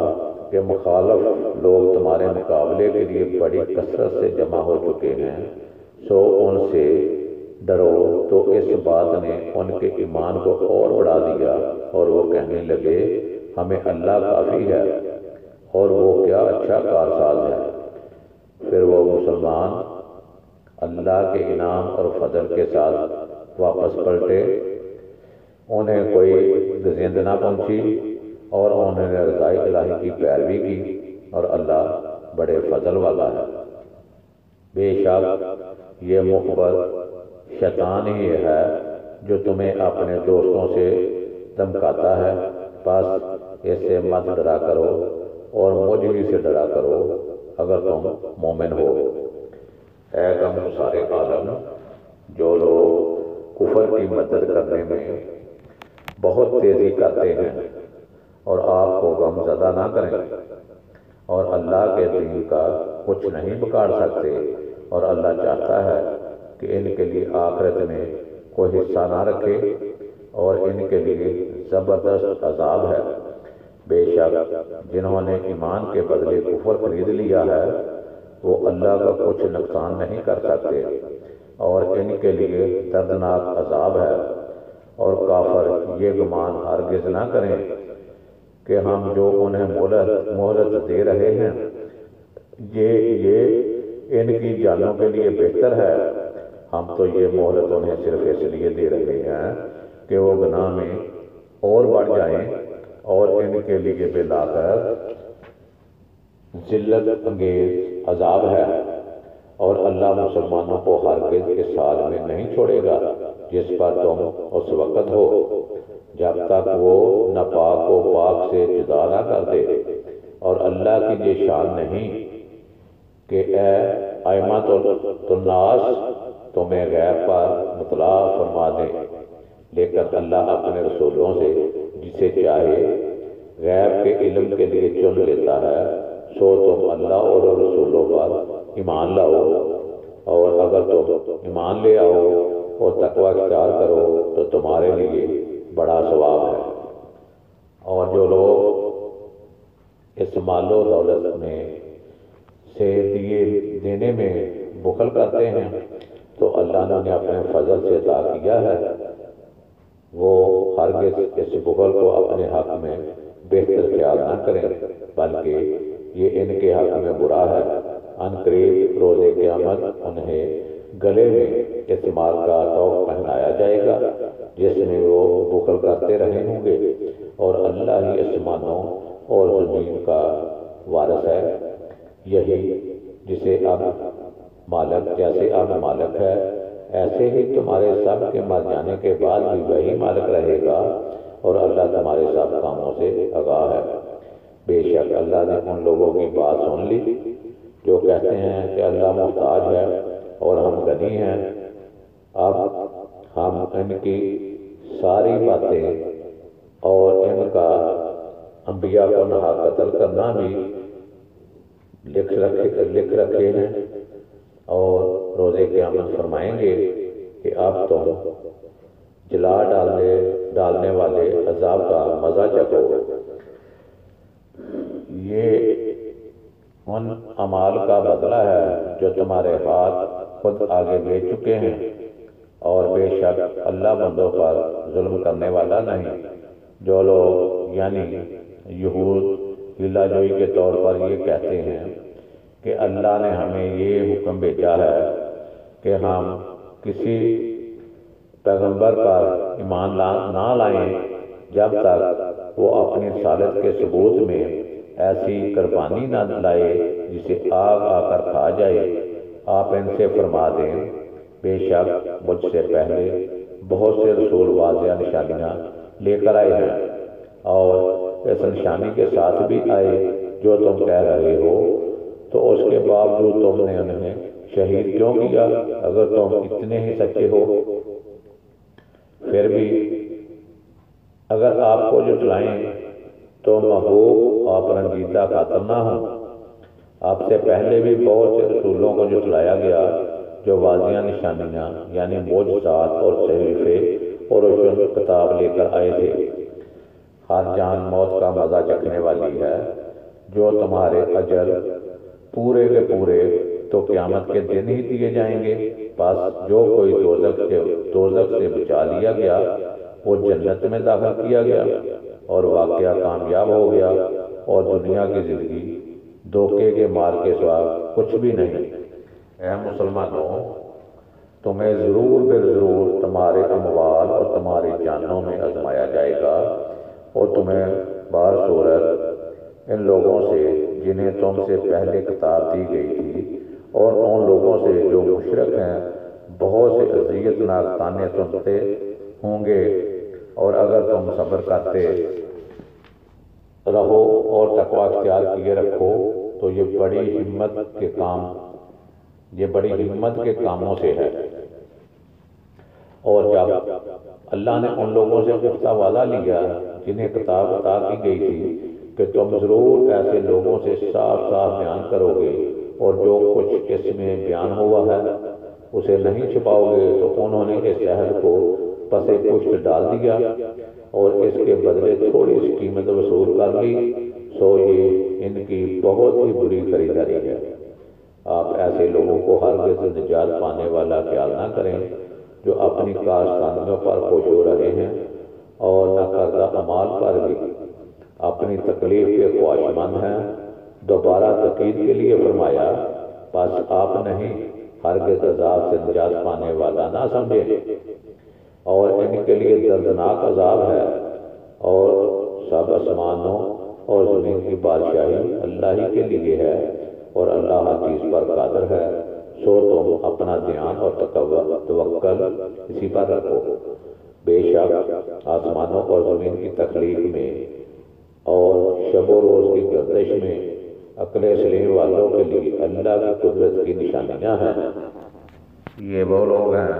Speaker 1: کہ مخالف لوگ تمہارے مقابلے کے لیے بڑی کثرت سے جمع ہو چکے ہیں، سو ان سے ڈرو۔ تو اس بات نے ان کے ایمان کو اور بڑھا دیا اور وہ کہنے لگے ہمیں اللہ کافی ہے اور وہ کیا اچھا کارساز ہے۔ پھر وہ مسلمان اللہ کے انعام اور فضل کے ساتھ واپس پلٹے، انہیں کوئی گزند نہ پہنچی اور انہوں نے رضائے الہی کی پیروی کی، اور اللہ بڑے فضل والا ہے۔ بے شک یہ مخبر شیطان ہی ہے جو تمہیں اپنے دوستوں سے دھمکاتا ہے، بس اس سے مت ڈرا کرو اور مجھ ہی سے ڈرا کرو اگر تم مومن ہو۔ اے غم سارے عالم، جو لوگ کفر کی مدد کرنے میں بہت تیزی کرتے ہیں اور آپ کو غم زدہ نہ کریں اور اللہ کے دین کا کچھ نہیں بگاڑ سکتے، اور اللہ چاہتا ہے کہ ان کے لیے آخرت میں کوئی حصہ نہ رکھے اور ان کے لیے زبردست عذاب ہے۔ بے شک جنہوں نے ایمان کے بدلے کفر خرید لیا ہے وہ اللہ کا کچھ نقصان نہیں کر سکتے، اور ان کے لیے دردناک عذاب ہے۔ اور کافر یہ گمان ہرگز نہ کریں کہ ہم جو انہیں مہلت دے رہے ہیں یہ ان کی جانوں کے لیے بہتر ہے، ہم تو یہ مہلت انہیں صرف اس لیے دے رہے ہیں کہ وہ گناہ میں اور بڑھ جائیں، اور ان کے لیے بالآخر ذلت انگیز عذاب ہے۔ اور اللہ مسلمانوں کو ہرگز اس حال میں نہیں چھوڑے گا جس پر تم اس وقت ہو، جب تک وہ ناپاک کو پاک سے جدا نہ کر دے۔ اور اللہ کی یہ شان نہیں کہ اے ائمۃ الناس تمہیں غیب پر مطلع فرما دے، لیکن اللہ اپنے رسولوں سے جسے چاہے غیب کے علم کے لیے چن لیتا ہے۔ سو تم اللہ اور رسولوں پر ایمان لاؤ، اور اگر تم ایمان لے آؤ اور تقوی اختیار کرو تو تمہارے لیے بڑا ثواب ہے۔ اور جو لوگ اس مال و دولت میں سے دینے میں بخل کرتے ہیں تو اللہ نے انہیں اپنے فضل سے عطا کیا ہے، وہ ہرگز اس بخل کو اپنے حق میں بہتر خیال نہ کریں، بلکہ یہ ان کے حق میں برا ہے۔ ان قریب روز قیامت انہیں گلے میں اس مال کا توق پہنایا جائے گا جس میں وہ بخل کرتے رہے ہوں گے، اور اللہ ہی آسمانوں اور زمین کا وارث ہے، یہی جیسے اب مالک ہے، ایسے ہی تمہارے سب کے مر جانے کے بعد بھی وہی مالک رہے گا، اور اللہ تمہارے سب کاموں سے آگاہ ہے۔ بے شک اللہ نے ان لوگوں کی بات سن لی جو کہتے ہیں کہ اللہ محتاج ہے اور ہم غنی ہیں۔ اب ہم ان کی ساری باتیں اور ان کا انبیاء کو نہا قتل کرنا بھی لکھ رکھے ہیں، اور روز قیامت فرمائیں گے کہ اب تم جلا ڈالنے والے عذاب کا مزہ چکھو۔ یہ ان اعمال کا بدلہ ہے جو تمہارے ہاتھ خود آگے لے چکے ہیں، اور بے شک اللہ بندوں پر ظلم کرنے والا نہیں۔ جو لوگ یعنی یہود ہیلا جوئی کے طور پر یہ کہتے ہیں کہ اللہ نے ہمیں یہ حکم بھیجا ہے کہ ہم کسی پیغمبر پر ایمان نہ لائیں جب تک وہ اپنی رسالت کے ثبوت میں ایسی قربانی نہ لائے جسے آگ آ کر کھا جائے۔ آپ ان سے فرما دیں بے شک مجھ سے پہلے بہت سے رسول واضح نشانیاں لے کر آئے ہیں، اور اس نشانی کے ساتھ بھی آئے جو تم کہہ رہے ہو، تو اس کے باوجود تم نے انہیں شہید کیوں کیا اگر تم اتنے ہی سچے ہو؟ پھر بھی اگر آپ کو جھٹلائیں تو محبوب آپ رنجیدہ خاطر نہ ہوں۔ آپ سے پہلے بھی بہت سے رسولوں کو جھٹلایا گیا جو واضح نشانیاں یعنی معجزات اور صحیفے اور روشن کتاب لے کر آئے تھے۔ ہر جان موت کا مزہ چکھنے والی ہے، جو تمہارے اجر پورے کے پورے تو قیامت کے دن ہی دیے جائیں گے۔ بس جو کوئی دوزخ سے بچا لیا گیا وہ جنت میں داخل کیا گیا اور واقعہ کامیاب ہو گیا، اور دنیا کی زندگی دھوکے کے مال کے سوا کچھ بھی نہیں۔ اے مسلمانوں، تمہیں ضرور بے ضرور تمہارے اموال اور تمہاری جانوں میں آزمایا جائے گا، اور تمہیں بہر صورت ان لوگوں سے جنہیں تم سے پہلے کتاب دی گئی تھی اور ان لوگوں سے جو مشرک ہیں بہت سے اذیت ناک طعنے سنتے ہوں گے، اور اگر تم صبر کرتے رہو اور تقوی اختیار کیے رکھو تو یہ بڑی ہمت کے کاموں سے ہے۔ اور جب اللہ نے ان لوگوں سے پختہ وعدہ لیا جنہیں کتاب عطا کی گئی تھی کہ تم ضرور ایسے لوگوں سے صاف صاف بیان کرو گے اور جو کچھ اس میں بیان ہوا ہے اسے نہیں چھپاؤ گے، تو انہوں نے اس عہد کو پس پشت ڈال دیا اور اس کے بدلے تھوڑی سی قیمت وصول کر لی، سو یہ ان کی بہت ہی بری خریداری ہے۔ آپ ایسے لوگوں کو ہرگز نجات پانے والا خیال نہ کریں جو اپنی کارستانیوں پر خوش ہو رہے ہیں اور نہ کردہ اعمال پر بھی اپنی تکلیف کے خواہش مند ہیں۔ دوبارہ تقید کے لیے فرمایا، بس آپ نہیں ہرگز عذاب سے نجات پانے والا نہ سمجھیں، اور ان کے لیے دردناک عذاب ہے، اور سب آسمانوں اور زمین کی بادشاہی اللہ ہی کے لیے ہے، اور اللہ ہر چیز پر قادر ہے، سو تم اپنا دھیان اور توکل اسی پر رکھو۔ بے شک آسمانوں اور زمین کی تخلیق میں اور شب و روز کی گردش میں عقل سلیم والوں کے لیے اللہ کی قدرت کی نشانیاں ہیں۔ یہ وہ لوگ ہیں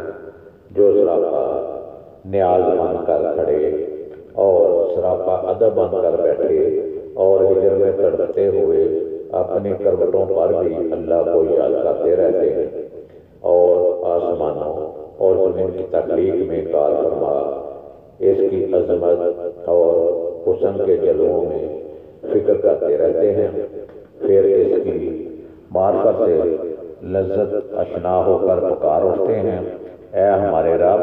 Speaker 1: جو سراپا نیاز بن کر کھڑے اور سراپا ادب بن کر بیٹھے اور ہجر میں تڑپتے ہوئے اپنی کروٹوں پر بھی اللہ کو یاد کرتے رہتے ہیں، اور آسمانوں اور زمین کی تخلیق میں کار فرما اس کی عظمت اور حسن کے جلووں میں فکر کرتے رہتے ہیں، پھر اس کی معرفت سے لذت اشنا ہو کر پکار اٹھتے ہیں، اے ہمارے رب،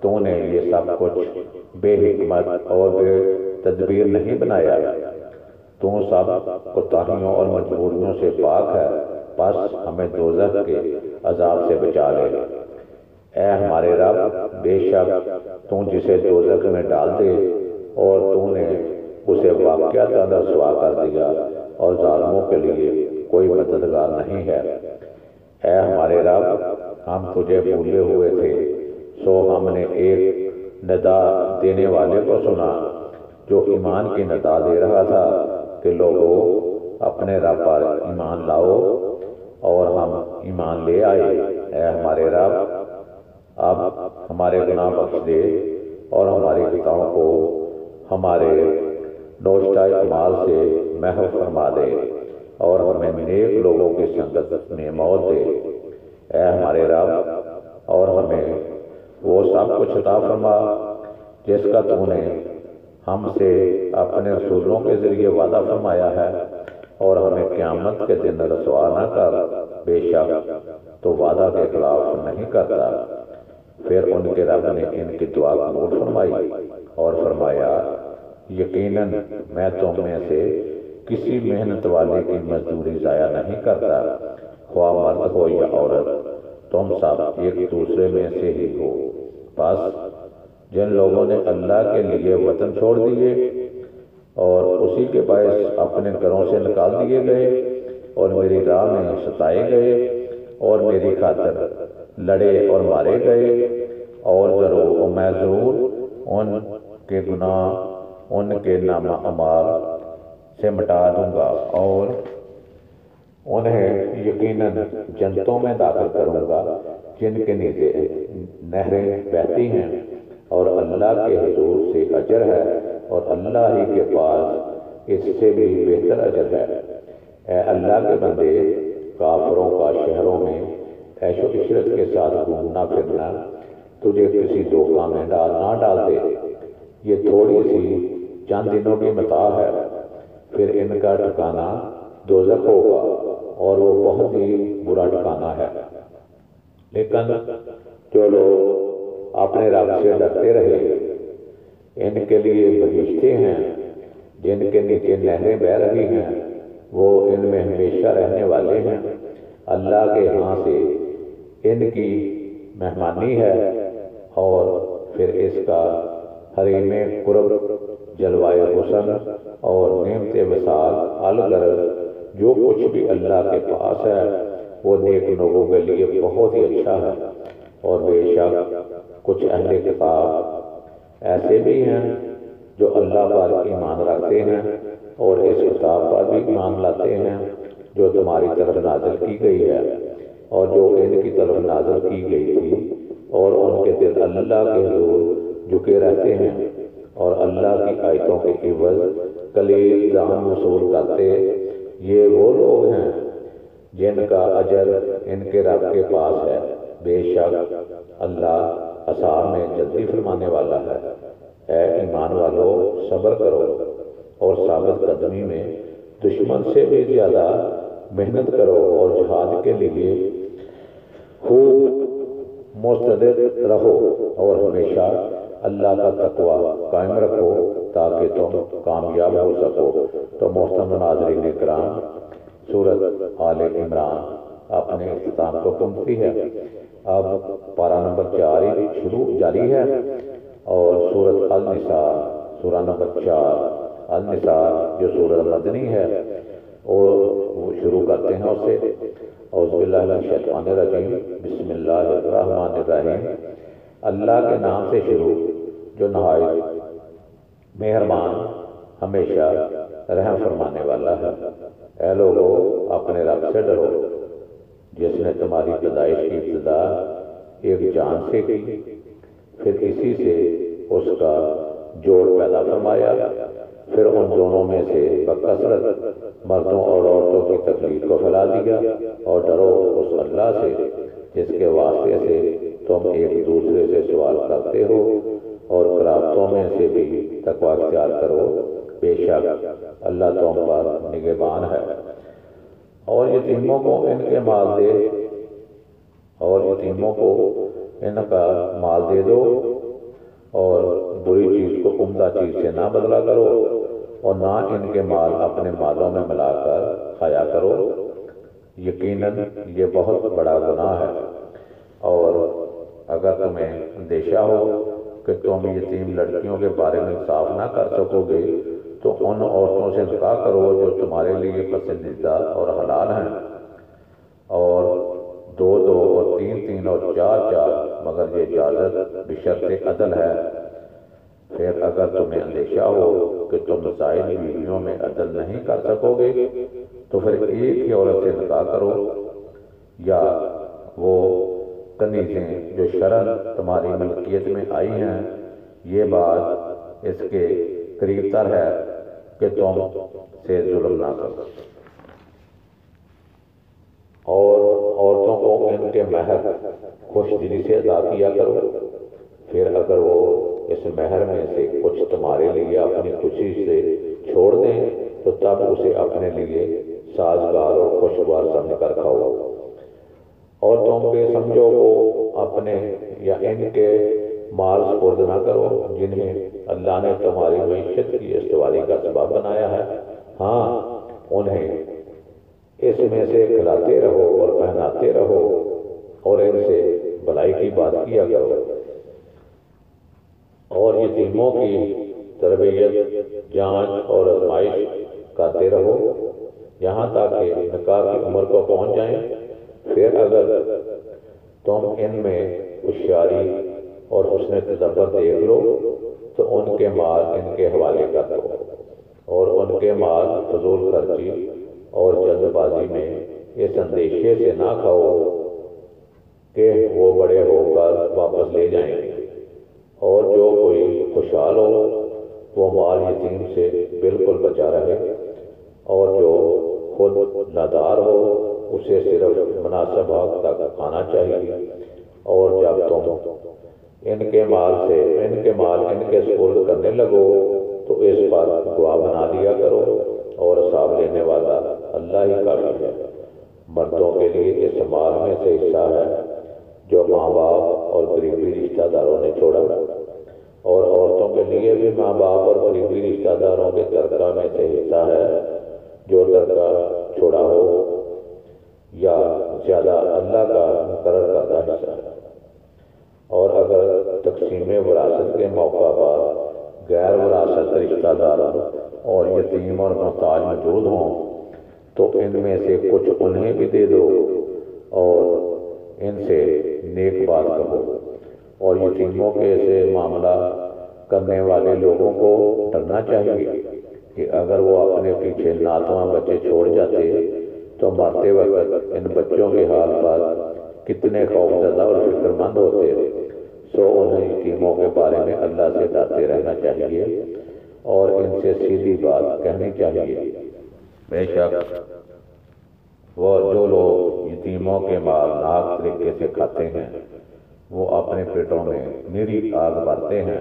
Speaker 1: تو نے یہ سب کچھ بے حکمت اور بے تدبیر نہیں بنایا، تو سب کوتاہیوں اور مجبوریوں سے پاک ہے، بس ہمیں دوزخ کے عذاب سے بچا لے۔ اے ہمارے رب، بے شک تو جسے دوزخ میں ڈال دے اور تو نے اسے واقعتاً رسوا کر دیا، اور ظالموں کے لیے کوئی مددگار نہیں ہے۔ اے ہمارے رب، ہم تجھے بھولے ہوئے تھے، سو ہم نے ایک ندا دینے والے کو سنا جو ایمان کی ندا دے رہا تھا کہ لوگوں اپنے رب پر ایمان لاؤ، اور ہم ایمان لے آئے۔ اے ہمارے رب، اب ہمارے گناہ بخش دے اور ہماری خطاؤں کو ہمارے نوشتہ اعمال سے محو فرما دے، اور ہمیں نیک لوگوں کی سنگت میں موت دے۔ اے ہمارے رب، اور ہمیں وہ سب کچھ عطا فرما جس کا تو نے ہم سے اپنے رسولوں کے ذریعے وعدہ فرمایا ہے، اور ہمیں قیامت کے دن رسوا نہ کر، بے شک تو وعدہ کے خلاف نہیں کرتا۔ پھر ان کے رب نے ان کی دعا قبول فرمائی اور فرمایا، یقیناً میں تم میں سے کسی محنت والے کی مزدوری ضائع نہیں کرتا، خواہ مرد ہو یا عورت، تم سب ایک دوسرے میں سے ہی ہو۔ بس جن لوگوں نے اللہ کے لیے وطن چھوڑ دیے اور اسی کے باعث اپنے گھروں سے نکال دیے گئے اور میری راہ میں ستائے گئے اور میری خاطر لڑے اور مارے گئے، اور میں ضرور ان کے گناہ ان کے نامہ اعمال سے مٹا دوں گا، اور انہیں یقیناً جنتوں میں داخل کروں گا جن کے نیچے نہریں بہتی ہیں، اور اللہ کے حضور سے اجر ہے، اور اللہ ہی کے پاس اس سے بھی بہتر اجر ہے۔ اے اللہ کے بندے، کافروں کا شہروں میں عیش و عشرت کے ساتھ گھومنا پھرنا تجھے کسی دھوکہ میں نہ ڈال دے، یہ تھوڑی سی چند دنوں کی متاع ہے، پھر ان کا ٹھکانہ دوزخ ہوگا اور وہ بہت ہی برا ٹھکانہ ہے۔ لیکن جو لوگ اپنے رب سے ڈرتے رہے ان کے لیے بہشتیں ہیں جن کے نیچے نہریں بہہ رہی ہیں، وہ ان میں ہمیشہ رہنے والے ہیں۔ اللہ کے ہاں سے ان کی مہمانی ہے، اور پھر اس کا حریم قرب، جلوائے حسن اور نعمت وصال الغرض جو کچھ بھی اللہ کے پاس ہے وہ نیک لوگوں کے لیے بہت ہی اچھا ہے۔ اور بے شک کچھ اہل کتاب ایسے بھی ہیں جو اللہ پر ایمان رکھتے ہیں اور اس کتاب پر بھی ایمان لاتے ہیں جو تمہاری طرف نازل کی گئی ہے اور جو ان کی طرف نازل کی گئی تھی، اور ان کے دل اللہ کے حضور جھکے رہتے ہیں اور اللہ کی آیتوں کے عوض قلیل دام وصول کرتے۔ یہ وہ لوگ ہیں جن کا اجر ان کے رب کے پاس ہے، بے شک اللہ عذاب میں جلدی فرمانے والا ہے۔ اے ایمان والو، صبر کرو اور ثابت قدمی میں دشمن سے بھی زیادہ محنت کرو اور جہاد کے لیے خوب مستعد رہو، اور ہمیشہ اللہ کا تقوی قائم رکھو تاکہ تم کامیاب ہو سکو۔ تو محترم ناظرین کرام، سورۃ آل عمران اپنے اختتام کو پہنچتی ہے۔ اب پارہ نمبر 4 جاری ہے، اور سورۃ النساء سورہ نمبر 4 النساء جو سورہ مدنی ہے اور وہ شروع کرتے ہیں اس سے۔ اعوذ باللہ من الشیطان الرجیم، بسم اللہ الرحمن الرحیم۔ اللہ کے نام سے شروع جو نہایت مہربان ہمیشہ رحم فرمانے والا ہے۔ اے لوگو، اپنے رب سے ڈرو جس نے تمہاری پیدائش کی ابتدا ایک جان سے کی، پھر اسی سے اس کا جوڑ پیدا فرمایا، پھر ان دونوں میں سے بکثرت مردوں اور عورتوں کی تخلیق کو پھیلا دیا، اور ڈرو اس اللہ سے جس کے واسطے سے تم ایک دوسرے سے سوال کرتے ہو، اور قرابتوں میں سے بھی تقوی اختیار کرو، بے شک اللہ تم پر نگہبان ہے۔ اور یتیموں کو ان کے مال دے، اور یتیموں کو ان کا مال دے دو، اور بری چیز کو عمدہ چیز سے نہ بدلا کرو، اور نہ ان کے مال اپنے مالوں میں ملا کر کھایا کرو، یقیناً یہ بہت بڑا گناہ ہے۔ اور اگر تمہیں اندیشہ ہو کہ تم یتیم لڑکیوں کے بارے میں انصاف نہ کر سکو گے تو ان عورتوں سے نکاح کرو جو تمہارے لیے پسندیدہ اور حلال ہیں، اور 2 2 اور 3 3 اور 4 4، مگر یہ اجازت بشرط عدل ہے۔ پھر اگر تمہیں اندیشہ ہو کہ تم زائد بیویوں میں عدل نہیں کر سکو گے تو پھر ایک ہی عورت سے نکاح کرو، یا وہ کنیزیں جو شرعاً تمہاری ملکیت میں آئی ہیں۔ یہ بات اس کے قریب تر ہے کہ تم سے ظلم نہ کرو، اور عورتوں کو ان کے مہر خوش دلی سے ادا کیا کرو۔ پھر اگر وہ اس مہر میں سے کچھ تمہارے لیے اپنی خوشی سے چھوڑ دیں تو تب اسے اپنے لیے سازگار اور خوشگوار سمجھ کر کھاؤ، اور تم بے سمجھوں کو اپنے یا ان کے مال سپرد نہ کرو جنہیں اللہ نے تمہاری معیشت کی استواری کا سبب بنایا ہے۔ ہاں، انہیں اس میں سے کھلاتے رہو اور پہناتے رہو، اور ان سے بھلائی کی بات کیا کرو، اور یتیموں کی تربیت، جانچ اور آزمائش کرتے رہو یہاں تک کہ نکاح کی عمر کو پہنچ جائیں۔ پھر اگر تم ان میں ہوشیاری اور حسن تدبر دیکھ لو تو ان کے مال ان کے حوالے کر دو، اور ان کے مال فضول خرچی اور جلد بازی میں اس اندیشے سے نہ کھاؤ کہ وہ بڑے ہو کر واپس لے جائیں گے۔ اور جو کوئی خوشحال ہو وہ مال یتیم سے بالکل بچا رہے، اور جو خود نادار ہو اسے صرف مناسب حق تک کھانا چاہیے۔ اور جب تم ان کے مال ان کے سپرد کرنے لگو تو اس پر گواہ بنا دیا کرو اور حساب لینے والا اللہ ہی کافی ہے۔ مردوں کے لیے اس مال میں سے حصہ ہے جو ماں باپ اور قریبی رشتہ داروں نے چھوڑا، اور عورتوں کے لیے بھی ماں باپ اور قریبی رشتہ داروں کے ترکہ میں سے حصہ ہے جو ترکہ چھوڑا ہو یا زیادہ اللہ کا مقرر کردہ حصہ ہے۔ اور اگر تقسیم وراثت کے موقع پر غیر وراثت رشتہ داروں اور یتیم اور محتاج موجود ہوں تو ان میں سے کچھ انہیں بھی دے دو اور ان سے نیک بات کہو، اور یتیموں کے سے معاملہ کرنے والے لوگوں کو ڈرنا چاہیے کہ اگر وہ اپنے پیچھے ناتواں بچے چھوڑ جاتے تو مرتے وقت ان بچوں کے حال پر کتنے خوفزدہ اور فکر مند ہوتے۔ سو انہیں یتیموں کے بارے میں اللہ سے ڈرتے رہنا چاہیے اور ان سے سیدھی بات کہنی چاہیے۔ بے شک وہ جو لوگ یتیموں کے مال ناحق طریقے سے کھاتے ہیں وہ اپنے پیٹوں میں نری آگ بھرتے ہیں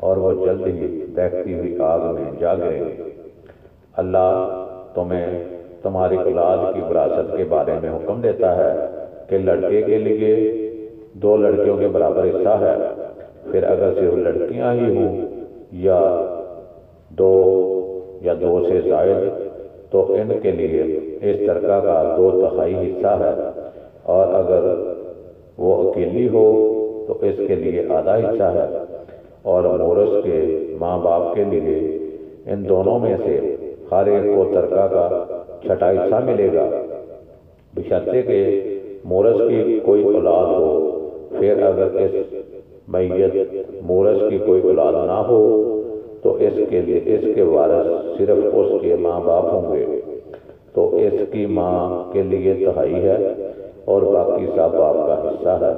Speaker 1: اور وہ جلد ہی دہتی ہوئی آگ میں جا گریں گے۔ اللہ تمہیں تمہاری اولاد کی وراثت کے بارے میں حکم دیتا ہے کہ لڑکے کے لیے 2 لڑکیوں کے برابر حصہ ہے، پھر اگر صرف لڑکیاں ہی ہوں یا 2 یا 2 سے زائد تو ان کے لیے اس ترکہ کا 2/3 حصہ ہے، اور اگر وہ اکیلی ہو تو اس کے لیے آدھا حصہ ہے، اور مورث کے ماں باپ کے لیے ان دونوں میں سے ہر ایک کو ترکہ کا 6واں حصہ ملے گا، بشرطے کہ مورث کی کوئی اولاد ہو۔ پھر اگر اس میت مورث کی کوئی اولاد نہ ہو تو اس کے وارث صرف اس کے ماں باپ ہوں گے، تو اس کی ماں کے لیے 1/3 ہے اور باقی سب باپ کا حصہ ہے۔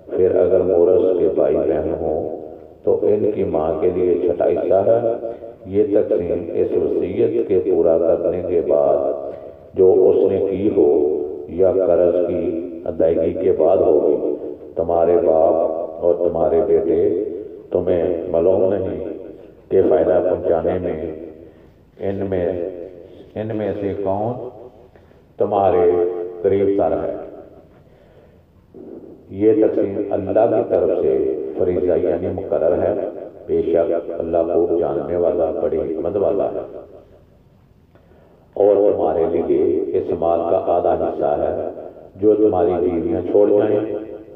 Speaker 1: پھر اگر مورث کے بھائی بہن ہوں تو ان کی ماں کے لیے 6واں حصہ ہے۔ یہ تقسیم اس وصیت کے پورا کرنے کے بعد جو اس نے کی ہو یا قرض کی ادائیگی کے بعد ہوگی۔ تمہارے باپ اور تمہارے بیٹے تمہیں معلوم نہیں کہ فائدہ پہنچانے میں ان میں سے کون تمہارے قریب تر ہے۔ یہ تقسیم اللہ کی طرف سے فریضہ یعنی مقرر ہے، بے شک اللہ خوب جاننے والا بڑی حکمت والا ہے۔ اور تمہارے لیے اس مال کا آدھا حصہ ہے جو تمہاری بیویاں چھوڑ جائیں،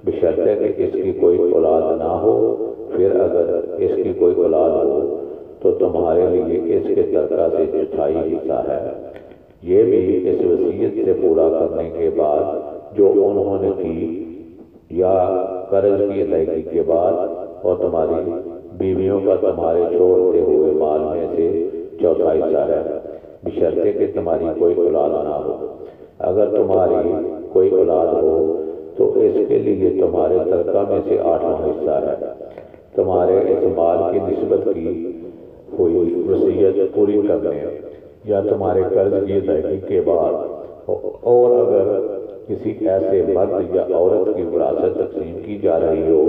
Speaker 1: بشرطے کہ اس کی کوئی اولاد نہ ہو۔ پھر اگر اس کی کوئی اولاد ہو تو تمہارے لیے اس کے ترکہ سے 4واں حصہ ہے، یہ بھی اس وصیت سے پورا کرنے کے بعد جو انہوں نے کی یا قرض کی ادائیگی کے بعد، اور تمہاری بیویوں کا تمہارے چھوڑتے ہوئے مال میں سے 4واں حصہ ہے، بشرطے کہ تمہاری کوئی اولاد نہ ہو۔ اگر تمہاری کوئی اولاد ہو تو اس کے لیے تمہارے ترکہ میں سے 8واں حصہ ہے۔ تمہارے اس مال کی نسبت کی ہوئی وصیت پوری کرنے یا تمہارے قرض کی ادائیگی کے بعد، اور اگر کسی ایسے مرد یا عورت کی وراثت تقسیم کی جا رہی ہو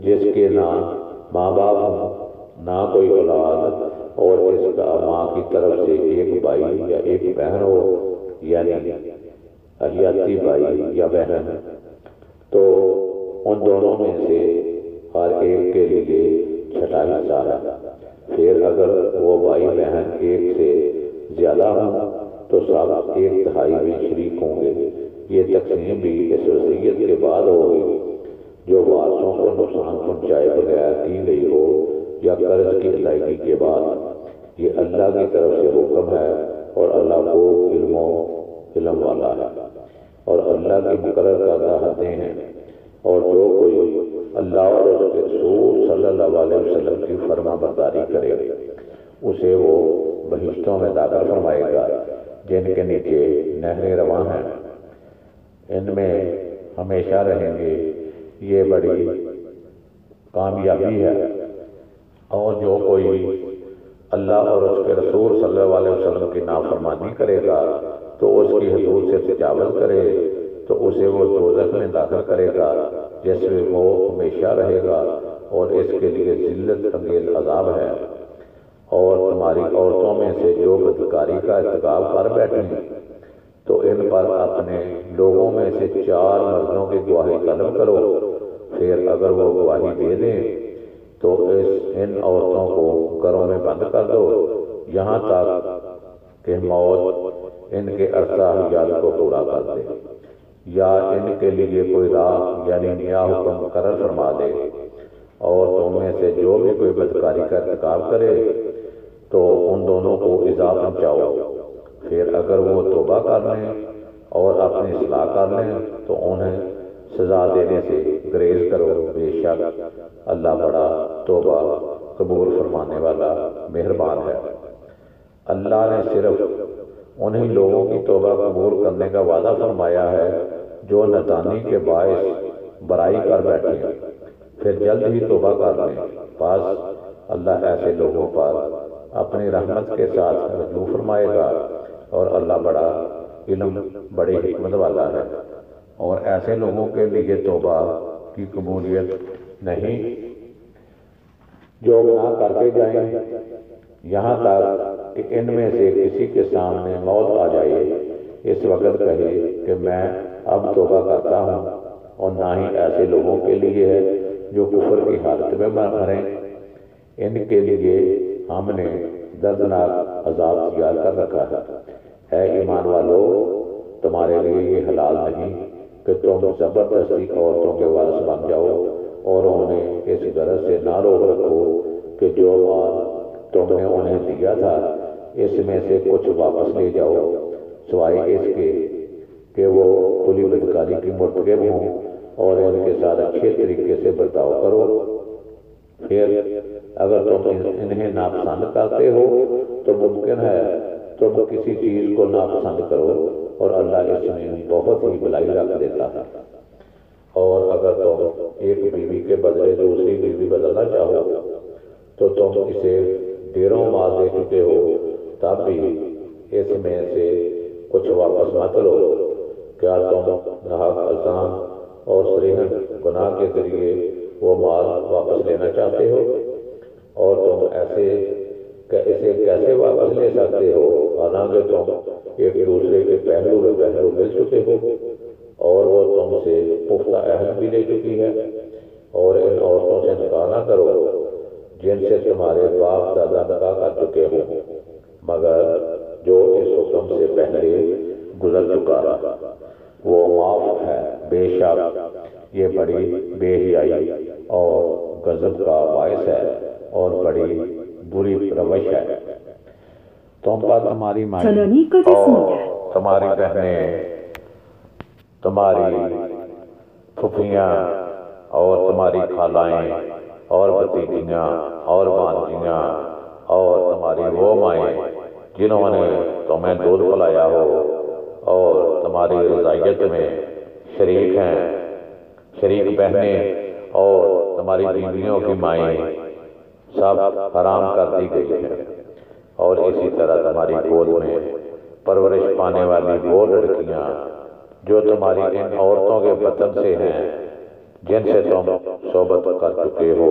Speaker 1: جس کے نہ ماں باپ ہوں نہ کوئی اولاد، اور اس کا ماں کی طرف سے ایک بھائی یا ایک بہن ہو یعنی احیاتی بھائی یا بہن، تو ان دونوں میں سے ہر ایک کے لیے 6واں حصہ ہے۔ پھر اگر وہ بھائی بہن ایک سے زیادہ ہوں تو سب 1/3 میں شریک ہوں گے۔ یہ تقسیم بھی اس وصیت کے بعد ہوگی جو وارثوں کو نقصان پہنچائے بغیر کی گئی ہو یا قرض کی ادائیگی کے بعد۔ یہ اللہ کی طرف سے حکم ہے اور اللہ خوب علم والا ہے، اور اللہ کی مقرر کردہ حدیں ہیں، اور جو کوئی اللہ اور اس کے رسول صلی اللہ علیہ وسلم کی فرما برداری کرے اسے وہ بہشتوں میں داخل فرمائے گا جن کے نیچے نہریں رواں ہیں، ان میں ہمیشہ رہیں گے، یہ بڑی کامیابی ہے۔ اور جو کوئی اللہ اور اس کے رسول صلی اللہ علیہ وسلم کی نافرمانی کرے گا تو اس کی حدود سے تجاوز کرے تو اسے وہ دوزخ میں داخل کرے گا جس میں وہ ہمیشہ رہے گا، اور اس کے لیے ذلت انگیز عذاب ہے۔ اور تمہاری عورتوں میں سے جو بدکاری کا ارتکاب کر بیٹھیں تو ان پر اپنے لوگوں میں سے 4 مردوں کی گواہی طلب کرو، پھر اگر وہ گواہی دے دیں تو ان عورتوں کو گھروں میں بند کر دو یہاں تک کہ موت ان کے عرصہ حیات کو پورا کر دے، یا ان کے لیے کوئی راہ یعنی نیا حکم مقرر فرما دے۔ اور تم میں سے جو بھی کوئی بدکاری کا ارتکاب کرے تو ان دونوں کو ایذا پہنچاؤ، پھر اگر وہ توبہ کر لیں اور اپنی اصلاح کر لیں تو انہیں سزا دینے سے گریز کرو، بے شک اللہ بڑا توبہ قبول فرمانے والا مہربان ہے۔ اللہ نے صرف انہی لوگوں کی توبہ قبول کرنے کا وعدہ فرمایا ہے جو نادانی کے باعث برائی کر بیٹھے پھر جلد ہی توبہ کر لیں، پس اللہ ایسے لوگوں پر اپنی رحمت کے ساتھ رجوع فرمائے گا، اور اللہ بڑا علم بڑی حکمت والا ہے۔ اور ایسے لوگوں کے لیے توبہ کی قبولیت نہیں جو گناہ کرتے جائیں یہاں تک کہ ان میں سے کسی کے سامنے موت آ جائے، اس وقت کہے کہ میں اب توبہ کرتا ہوں، اور نہ ہی ایسے لوگوں کے لیے ہے جو کفر کی حالت میں مریں، ان کے لیے ہم نے دردناک عذاب تیار کر رکھا ہے۔ اے ایمان والو، تمہارے لیے یہ حلال نہیں کہ تم زبردستی عورتوں کے وارث بن جاؤ، اور انہیں اس غرض سے نہ روک رکھو کہ جو مال تم نے انہیں دیا تھا اس میں سے کچھ واپس لے جاؤ، سوائے اس کے کہ وہ کھلی بدکاری کی مرتکب ہوں، اور ان کے ساتھ اچھے طریقے سے برتاؤ کرو۔ پھر اگر تم انہیں ناپسند کرتے ہو تو ممکن ہے تم کسی چیز کو ناپسند کرو، اور اللہ اس میں بہت ہی بھلائی رکھ دیتا ہے۔ اور اگر تم ایک بیوی کے بدلے دوسری بیوی بدلنا چاہو تو تم اسے ڈھیروں مال دے چکے ہو، تب بھی اس میں سے کچھ واپس مت لو۔ کیا تم ناحق الزام اور صریحاً گناہ کے ذریعے وہ مال واپس لینا چاہتے ہو؟ اور تم اسے کیسے واپس لے سکتے ہو حالانکہ تم ایک دوسرے کے پہلو میں پہلو مل چکے ہو، اور وہ تم سے پختہ عہد بھی لے چکی ہے؟ اور ان عورتوں سے نکاح نہ کرو جن سے تمہارے باپ دادا نکاح کر چکے ہوں، مگر جو اس حکم سے پہلے گزر چکا ہے، وہ معاف ہے، بے شک یہ بڑی بے حیائی اور غضب کا باعث ہے اور بڑی بری روش ہے۔ تم پر تمہاری ماں اور تمہاری بہنیں، تمہاری پھوپھیاں اور تمہاری خالائیں اور بھتیجیاں اور بھانجیاں اور تمہاری وہ مائیں جنہوں نے تمہیں دودھ پلایا ہو اور تمہاری رضاعیت میں شریک ہیں، شریک بہنیں اور تمہاری بیویوں کی مائیں سب حرام کر دی گئی ہیں، اور اسی طرح تمہاری گود میں پرورش پانے والی وہ لڑکیاں جو تمہاری ان عورتوں کے بطن سے ہیں جن سے تم صحبت کر چکے ہو،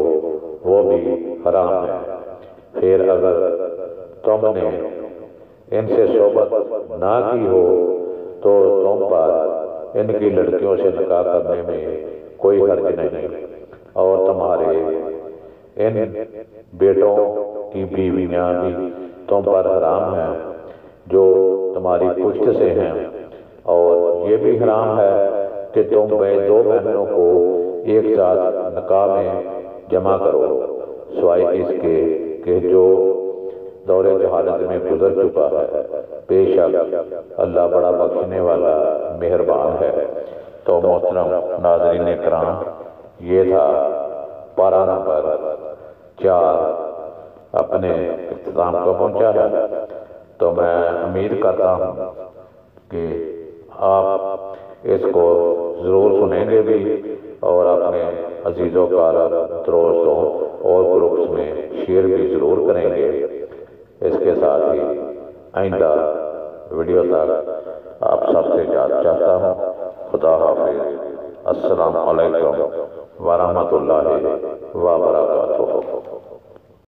Speaker 1: وہ بھی حرام ہے۔ پھر اگر تم نے ان سے صحبت نہ کی ہو تو تم پر ان کی لڑکیوں سے نکاح کرنے میں کوئی حرج نہیں، اور تمہارے ان بیٹوں کی بیویاں بھی تم پر حرام ہیں جو تمہاری پشت سے ہیں، اور یہ بھی حرام ہے کہ تم دو بہنوں کو ایک ساتھ نکاح میں جمع کرو، سوائے اس کے کہ جو دور جہالت میں گزر چکا ہے، بے شک اللہ بڑا بخشنے والا مہربان ہے۔ تو محترم ناظرین کرام، یہ تھا پارہ نمبر 4 اپنے اختتام کو پہنچا ہے۔ تو میں امید کرتا ہوں کہ آپ اس کو ضرور سنیں گے بھی، اور اپنے عزیزوں دوستوں اور گروپس میں شیئر بھی ضرور کریں گے۔ اس کے ساتھ ہی آئندہ ویڈیو تک آپ سب سے اجازت چاہتا ہوں۔ خدا حافظ۔ السلام علیکم ورحمۃ اللہ وبرکاتہ۔